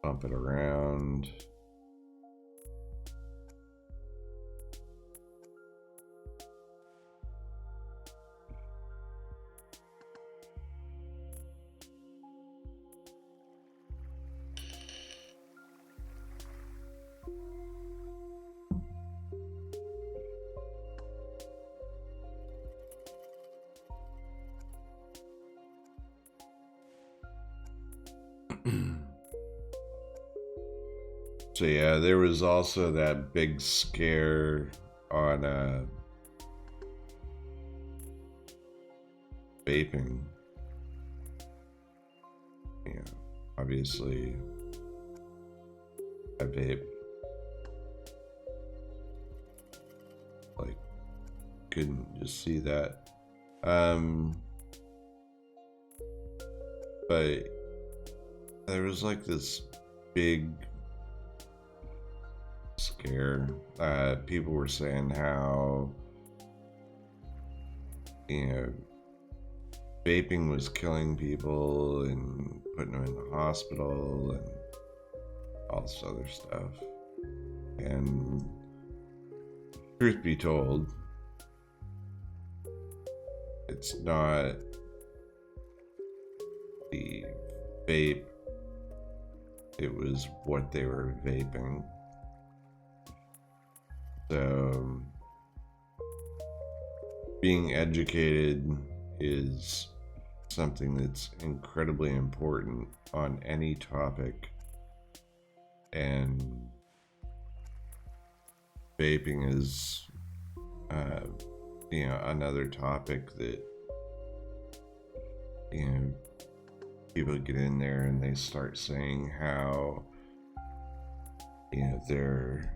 [SPEAKER 1] Bump it around. So yeah, there was also that big scare on vaping. Obviously I vape. Like, couldn't just see that. But there was like this big scare. People were saying how, you know, vaping was killing people and putting them in the hospital and all this other stuff. And truth be told, it's not the vape, it was what they were vaping. So being educated is something that's incredibly important on any topic, and vaping is another topic that people get in there and they start saying how they're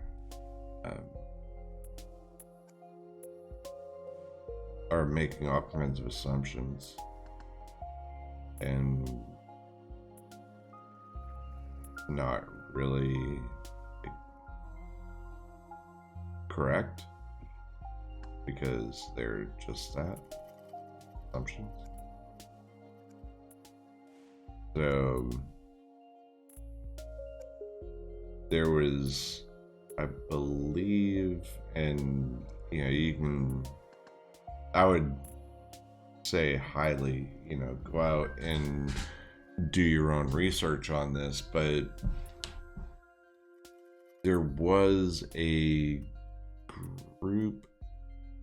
[SPEAKER 1] are making all kinds of assumptions and not really correct, because they're just that, assumptions. So there was, I believe, and I would say highly, go out and do your own research on this, but there was a group,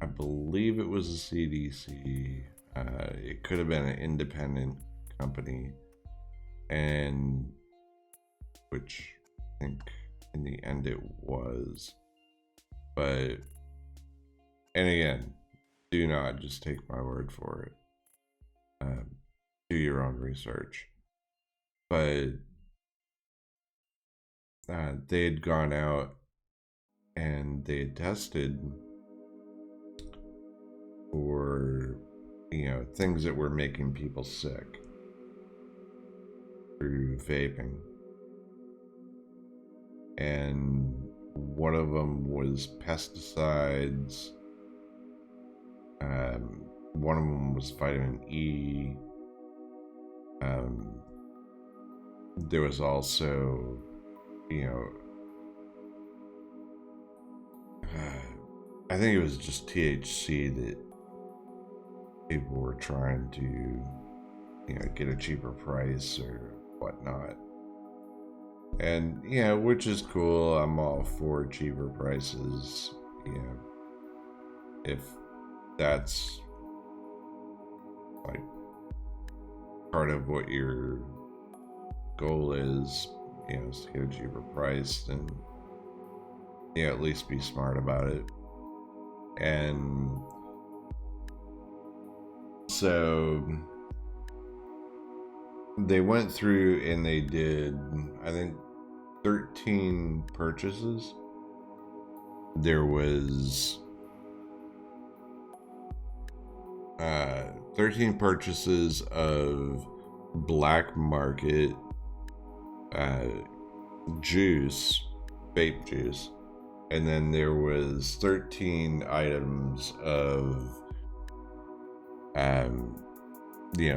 [SPEAKER 1] I believe it was the CDC, it could have been an independent company, and which I think in the end it was, but, and again, do not just take my word for it. Do your own research. But they had gone out and they had tested for, things that were making people sick through vaping. And one of them was pesticides. One of them was vitamin E. There was also, I think it was just THC that people were trying to, get a cheaper price or whatnot. And, which is cool. I'm all for cheaper prices, if that's like part of what your goal is, is to get a cheaper price, then at least be smart about it. And so they went through and they did, I think, 13 purchases. There was 13 purchases of black market juice, vape juice, and then there was 13 items of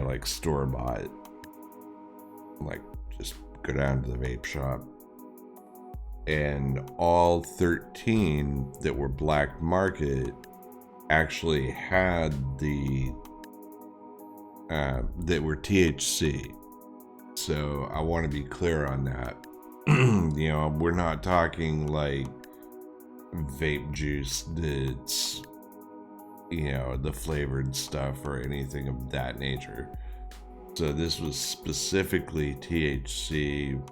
[SPEAKER 1] like store-bought, like just go down to the vape shop, and all 13 that were black market actually had the that were THC. So I want to be clear on that. We're not talking like vape juice that's the flavored stuff or anything of that nature. So this was specifically THC,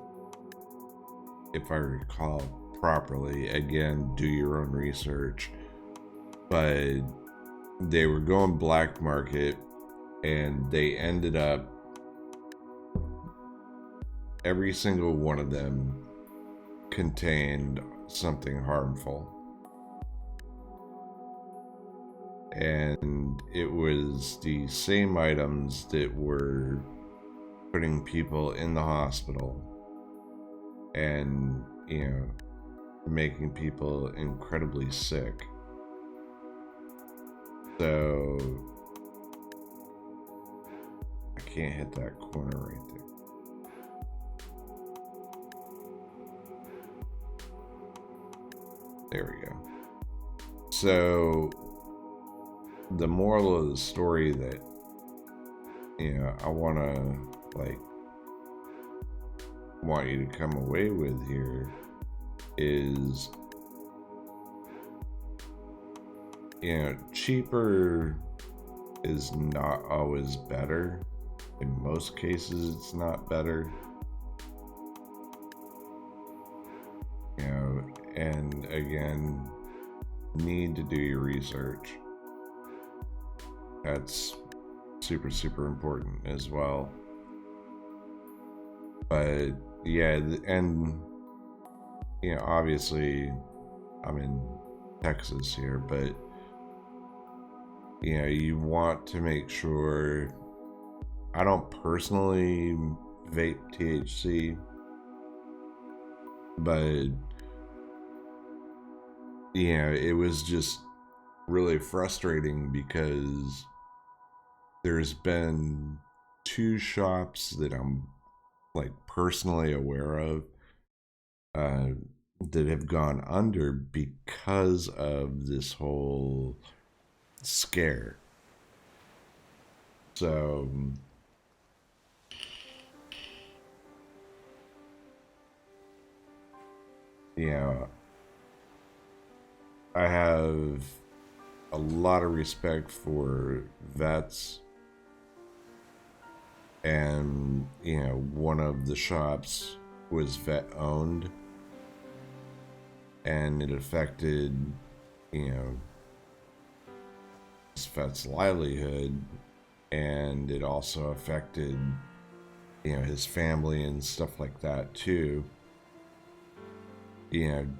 [SPEAKER 1] if I recall properly. Again, do your own research. But they were going black market, and they ended up, every single one of them contained something harmful. And it was the same items that were putting people in the hospital and, making people incredibly sick. So I can't hit that corner right there. There we go. So the moral of the story that, I want you to come away with here is, cheaper is not always better. In most cases, it's not better. And again, need to do your research. That's super, super important as well. But yeah, and obviously I'm in Texas here, but you want to make sure. I don't personally vape THC, but it was just really frustrating because there's been 2 shops that I'm personally aware of that have gone under because of this whole scare. So I have a lot of respect for vets, and one of the shops was vet owned, and it affected this vet's livelihood, and it also affected his family and stuff like that too.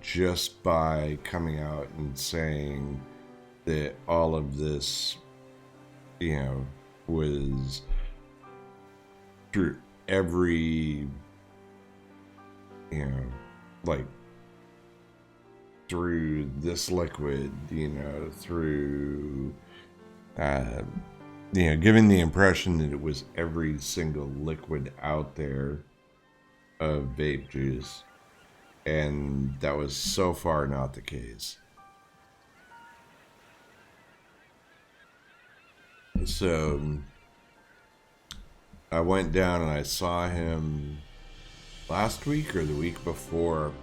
[SPEAKER 1] Just by coming out and saying that all of this, was through every, through this liquid, through, giving the impression that it was every single liquid out there of vape juice. And that was so far not the case. So I went down and I saw him last week or the week before.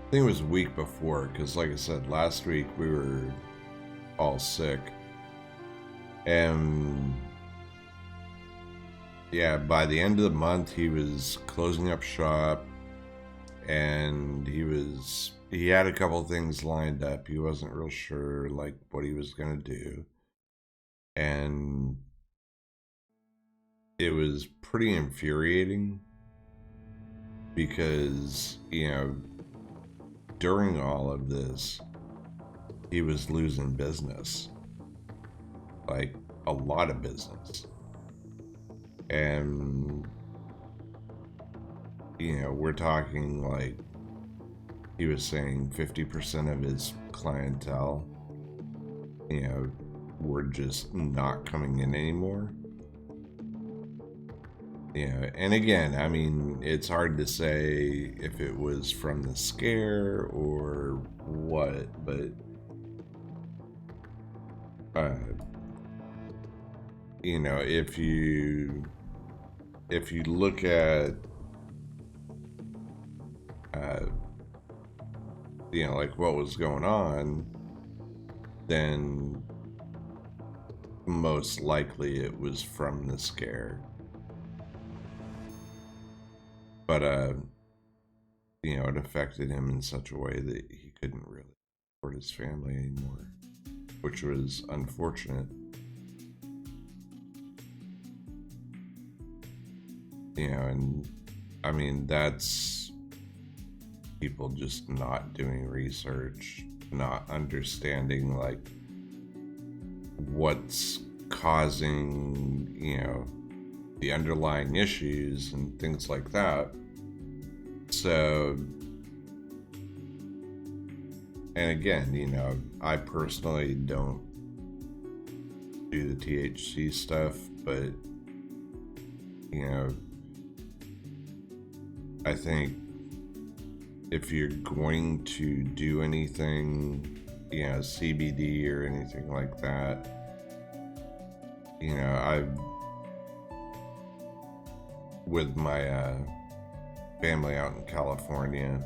[SPEAKER 1] I think it was the week before, because like I said, last week we were all sick. And by the end of the month he was closing up shop. And he had a couple things lined up. He wasn't real sure what he was gonna do. And it was pretty infuriating because, during all of this, he was losing business. A lot of business. And we're talking he was saying 50% of his clientele, were just not coming in anymore. And again, I mean, it's hard to say if it was from the scare or what, but if you look at what was going on, then most likely it was from the scare. But it affected him in such a way that he couldn't really support his family anymore, which was unfortunate. And I mean, that's people just not doing research, not understanding what's causing, the underlying issues and things like that. So and again, I personally don't do the THC stuff, but I think if you're going to do anything, CBD or anything like that, I've with my family out in California,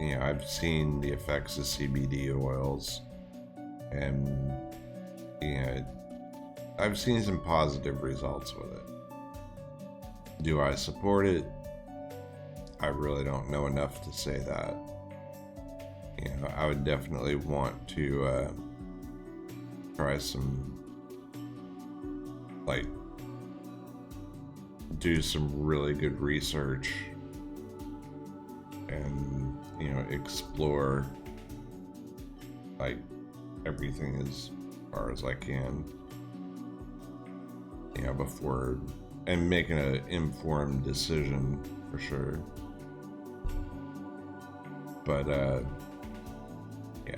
[SPEAKER 1] I've seen the effects of CBD oils, and I've seen some positive results with it. Do I support it? I really don't know enough to say that. I would definitely want to try some, like, do some really good research and, explore, like, everything as far as I can, before, and making an informed decision for sure. But, yeah,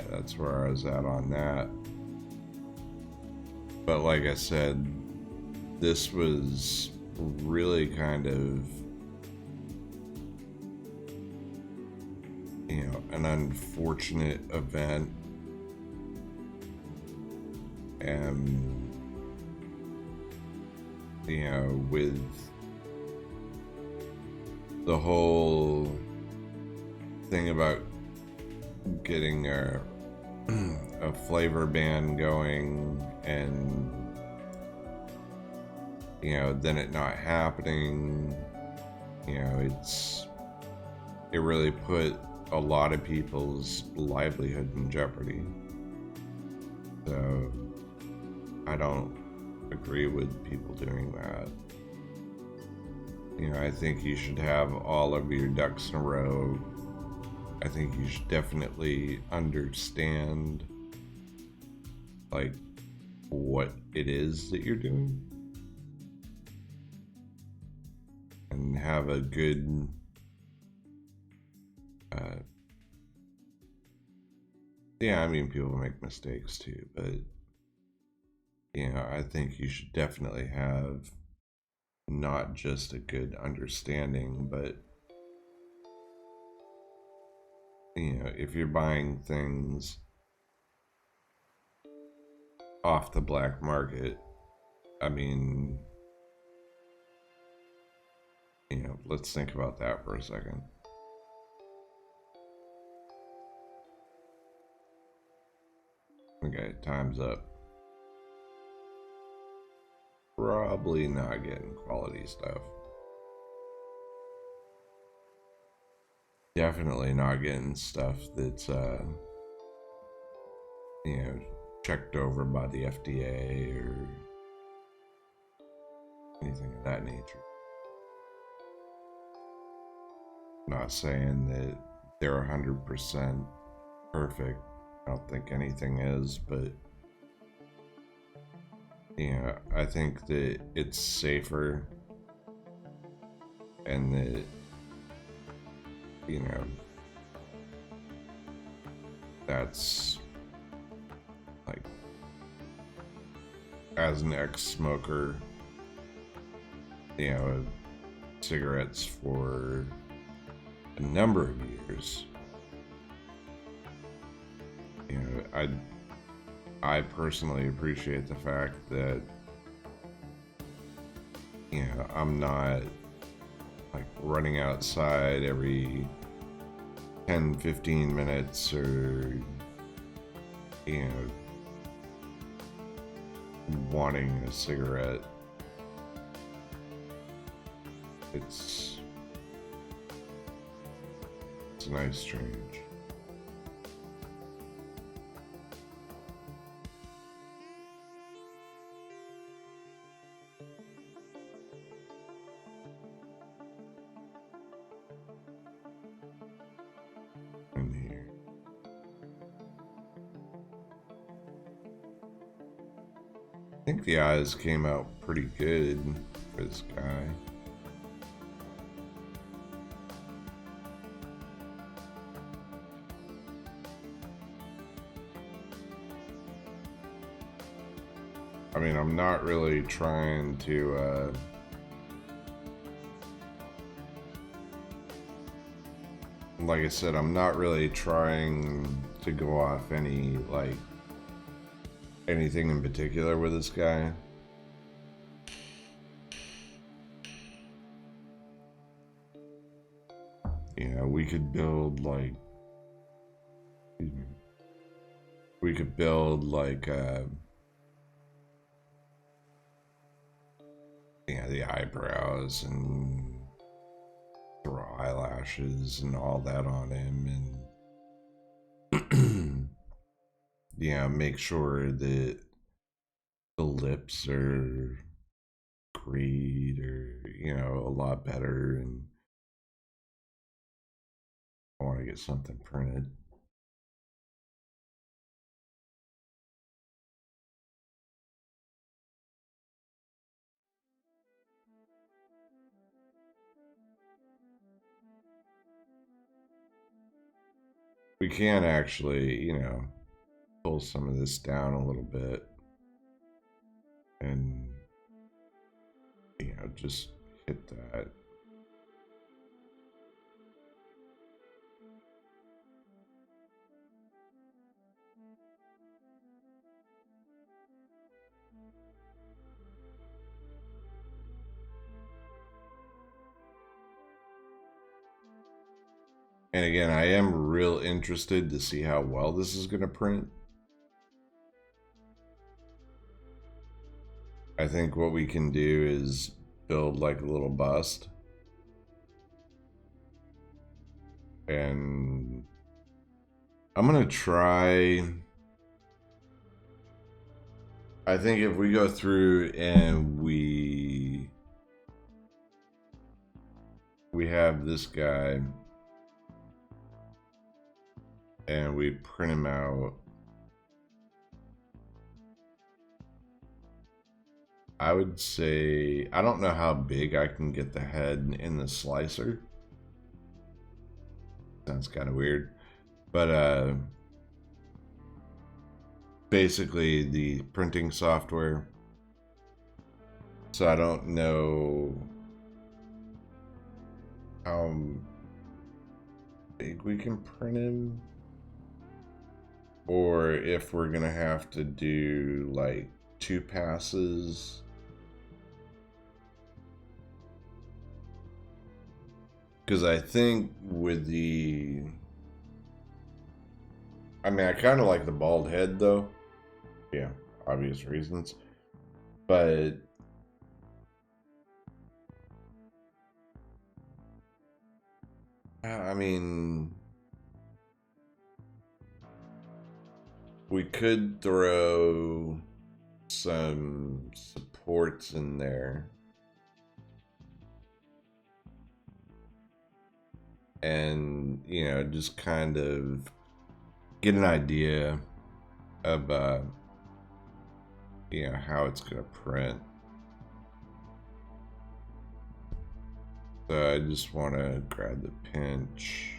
[SPEAKER 1] that's where I was at on that. But like I said, this was really kind of, an unfortunate event. And, with the whole thing about getting a flavor ban going, and then it not happening, it really put a lot of people's livelihood in jeopardy. So I don't agree with people doing that. I think you should have all of your ducks in a row. I think you should definitely understand, like, what it is that you're doing, and have a good people make mistakes too, but I think you should definitely have not just a good understanding, but if you're buying things off the black market, I mean, let's think about that for a second. Okay, time's up. Probably not getting quality stuff. Definitely not getting stuff that's checked over by the FDA or anything of that nature. Not saying that they're 100% perfect. I don't think anything is, but I think that it's safer, and that that's, like, as an ex-smoker, cigarettes for a number of years, I personally appreciate the fact that I'm not, like, running outside every 10-15 minutes, or wanting a cigarette. It's a nice change. In here. I think the eyes came out pretty good for this guy. I mean, I'm not really trying to, like I said, I'm not really trying to go off any, like, anything in particular with this guy. You know, we could build, like, you know, the eyebrows and throw eyelashes and all that on him, and yeah, make sure that the lips are great, or you know, a lot better. And I want to get something printed. We can actually, you know, pull some of this down a little bit and, you know, just hit that. And again, I am real interested to see how well this is going to print. I think what we can do is build like a little bust. And I'm going to try. I think if we go through and we have this guy and we print him out, I would say, I don't know how big I can get the head in the slicer. Sounds kind of weird, but basically the printing software. So I don't know how big we can print him, or if we're gonna have to do like 2 passes. Because I think with the, I mean, I kind of like the bald head though. Yeah, obvious reasons. But I mean, we could throw some supports in there. And, you know, just kind of get an idea of, you know, how it's going to print. So I just want to grab the pinch.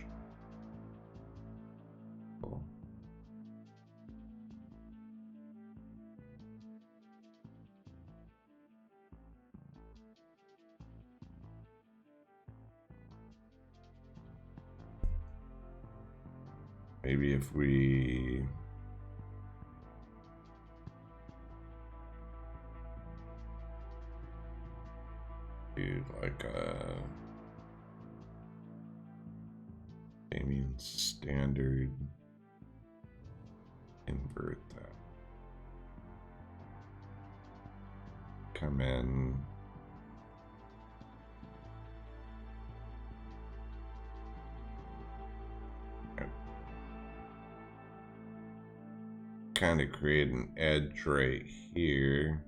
[SPEAKER 1] Maybe if we do like a Damien standard, invert that, come in, kind of create an edge right here.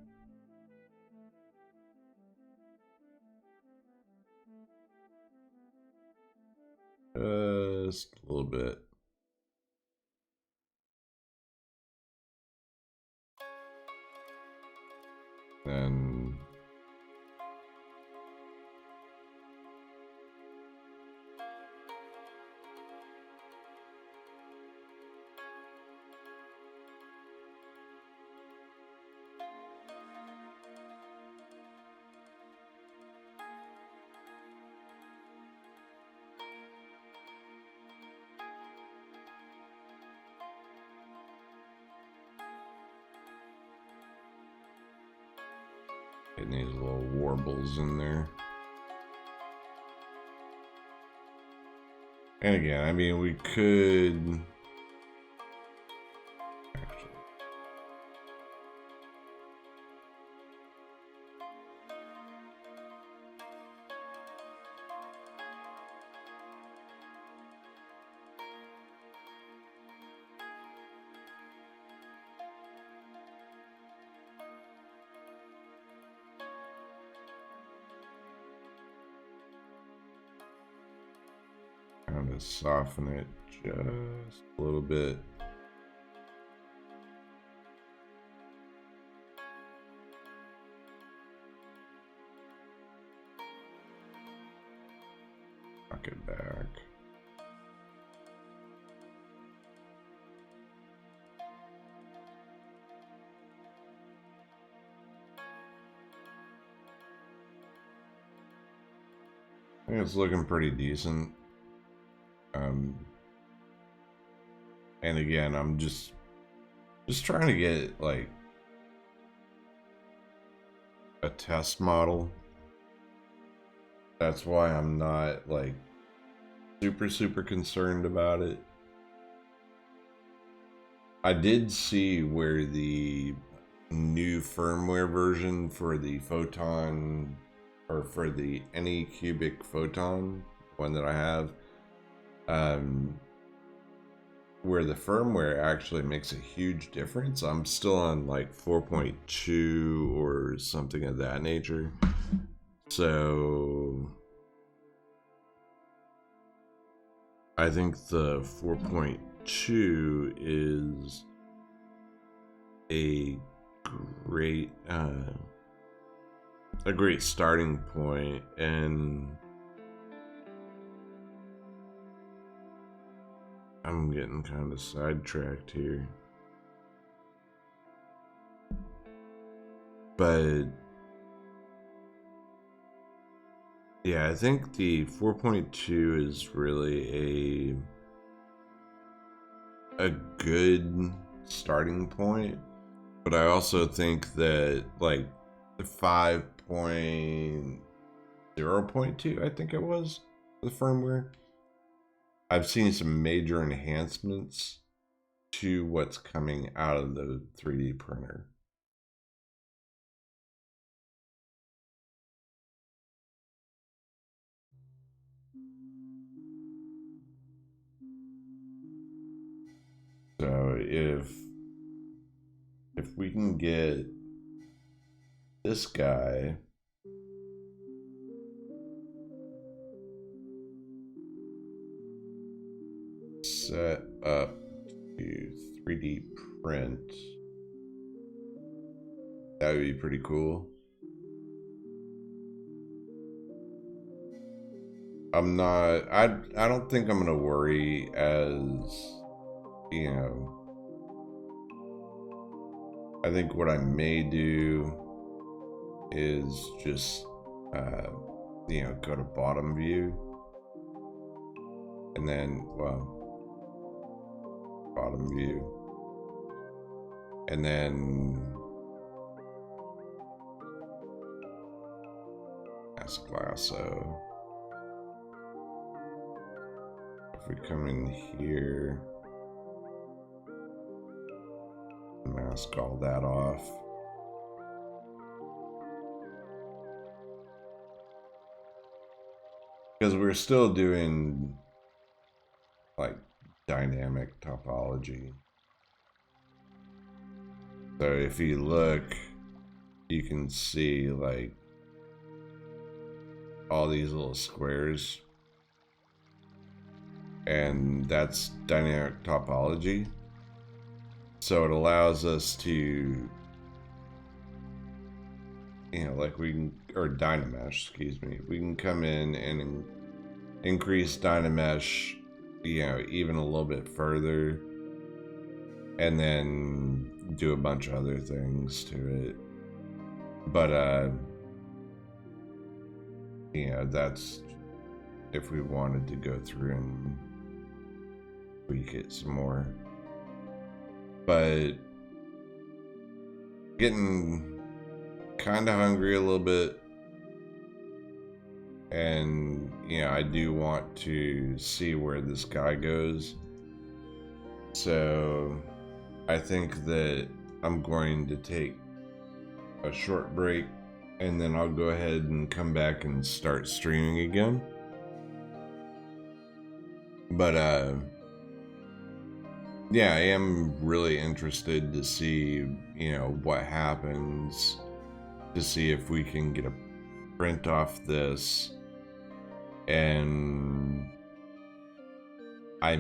[SPEAKER 1] Just a little bit. Then Getting these little warbles in there. And again, I mean, we could actually. Kind of soften it just a little bit. Knock it back. I think it's looking pretty decent. And again, I'm just trying to get like a test model. That's why I'm not like super concerned about it. I did see where the new firmware version for the Photon, or for the Anycubic Photon, one that I have, where the firmware actually makes a huge difference. I'm still on like 4.2 or something of that nature. So I think the 4.2 is a great starting point, and I'm getting kind of sidetracked here. But yeah, I think the 4.2 is really a good starting point. But I also think that like the 5.0.2, I think it was, the firmware, I've seen some major enhancements to what's coming out of the 3D printer. So if we can get this guy set up to 3D print, that would be pretty cool. I don't think I'm gonna worry, as you know, I think what I may do is just go to bottom view, and then, well, bottom view, and then mask lasso. If we come in here, mask all that off. Because we're still doing like dynamic topology. So if you look, you can see like all these little squares, and that's dynamic topology. So it allows us to, like we can, or Dynamesh, excuse me, we can come in and increase Dynamesh, even a little bit further, and then do a bunch of other things to it. But that's if we wanted to go through and tweak it some more. But getting kind of hungry a little bit. And, I do want to see where this guy goes. So I think that I'm going to take a short break, and then I'll go ahead and come back and start streaming again. But yeah, I am really interested to see, what happens, to see if we can get a print off this. And I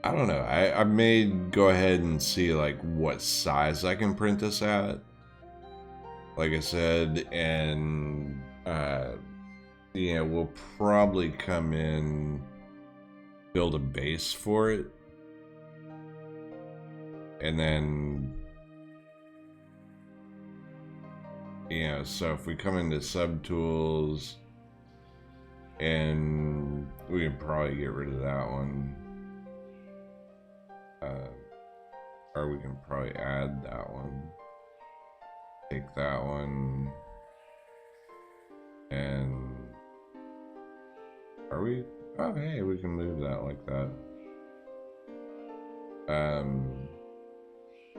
[SPEAKER 1] don't know. I may go ahead and see like what size I can print this at. Like I said, and we'll probably come in, build a base for it, and then so if we come into subtools, and we can probably get rid of that one, or we can probably add that one, take that one, and are we, oh hey, we can move that like that.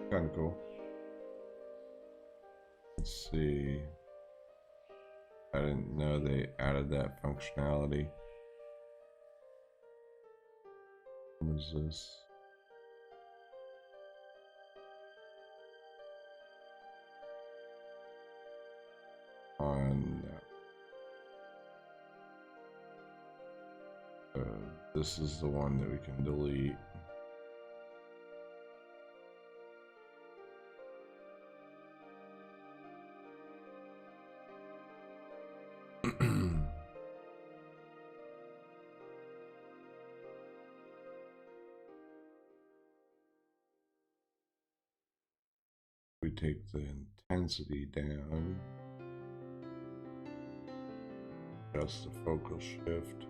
[SPEAKER 1] Kind of cool. Let's see. I didn't know they added that functionality. What is this? On this is the one that we can delete. We take the intensity down, adjust the focal shift.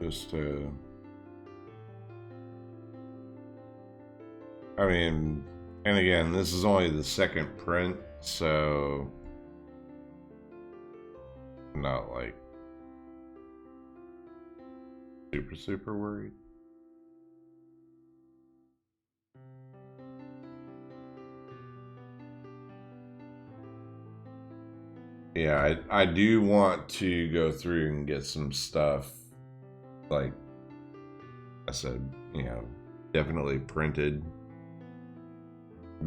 [SPEAKER 1] Just I mean, and again, this is only the second print, so I'm not like super worried. Yeah, I do want to go through and get some stuff, like I said, definitely printed,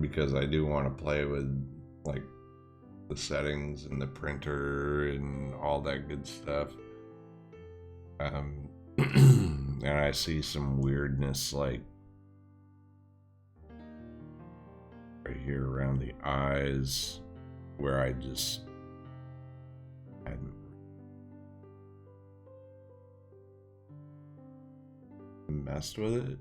[SPEAKER 1] because I do want to play with like the settings and the printer and all that good stuff. And I see some weirdness like right here around the eyes where I just hadn't messed with it.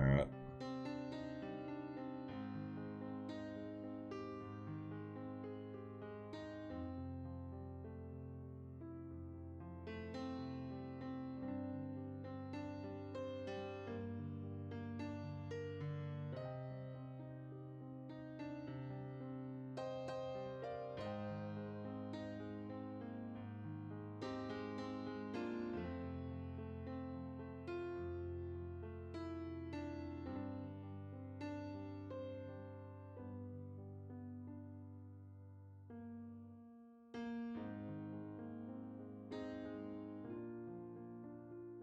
[SPEAKER 1] All right.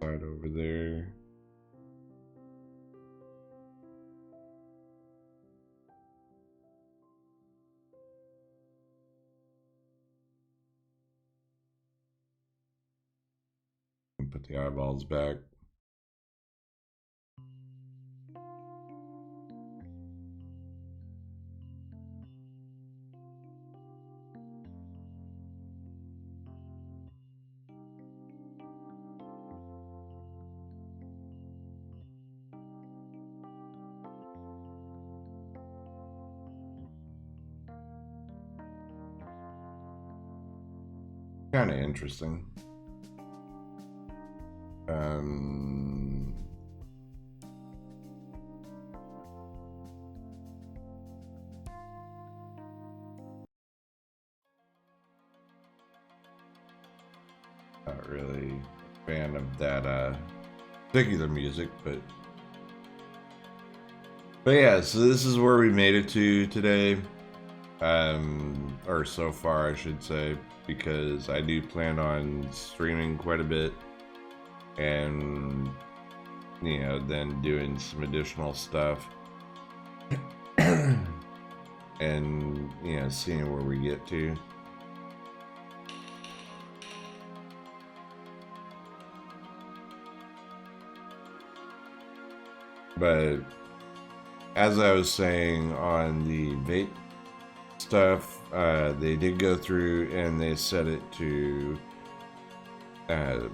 [SPEAKER 1] Right over there. And put the eyeballs back. kind of interesting. Not really a fan of that particular music, but yeah, so this is where we made it to today. Or so far I should say, because I do plan on streaming quite a bit and then doing some additional stuff and seeing where we get to. But as I was saying on the vape stuff, they did go through and they set it to a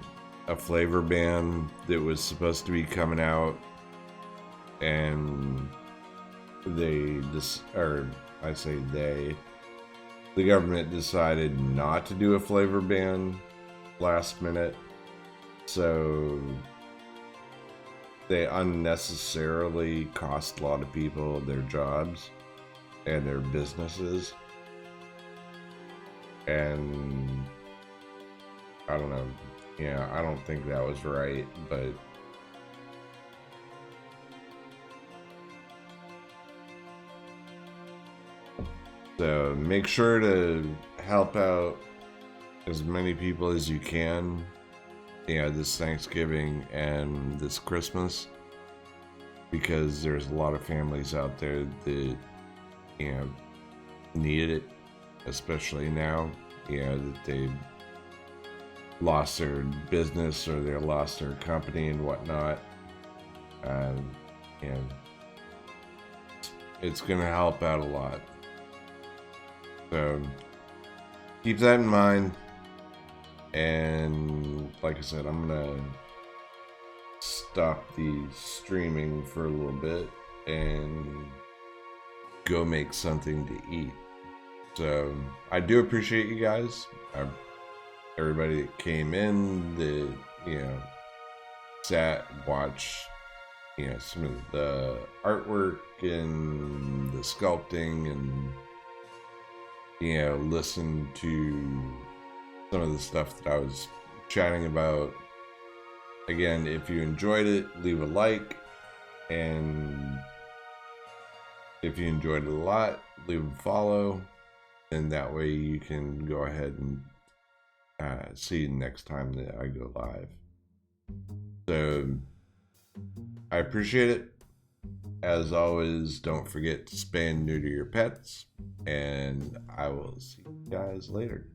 [SPEAKER 1] flavor ban that was supposed to be coming out, and the government decided not to do a flavor ban last minute, so they unnecessarily cost a lot of people their jobs and their businesses. And I don't know, I don't think that was right, but so make sure to help out as many people as you can, this Thanksgiving and this Christmas, because there's a lot of families out there that need it, especially now, that they lost their business or they lost their company and whatnot. It's gonna help out a lot, so keep that in mind. And like I said, I'm gonna stop the streaming for a little bit and go make something to eat. So I do appreciate you guys, everybody that came in, that sat, watched some of the artwork and the sculpting, and listened to some of the stuff that I was chatting about. Again, if you enjoyed it, leave a like, and if you enjoyed it a lot, leave a follow, and that way you can go ahead and see you next time that I go live. So I appreciate it. As always, don't forget to spay and neuter your pets, and I will see you guys later.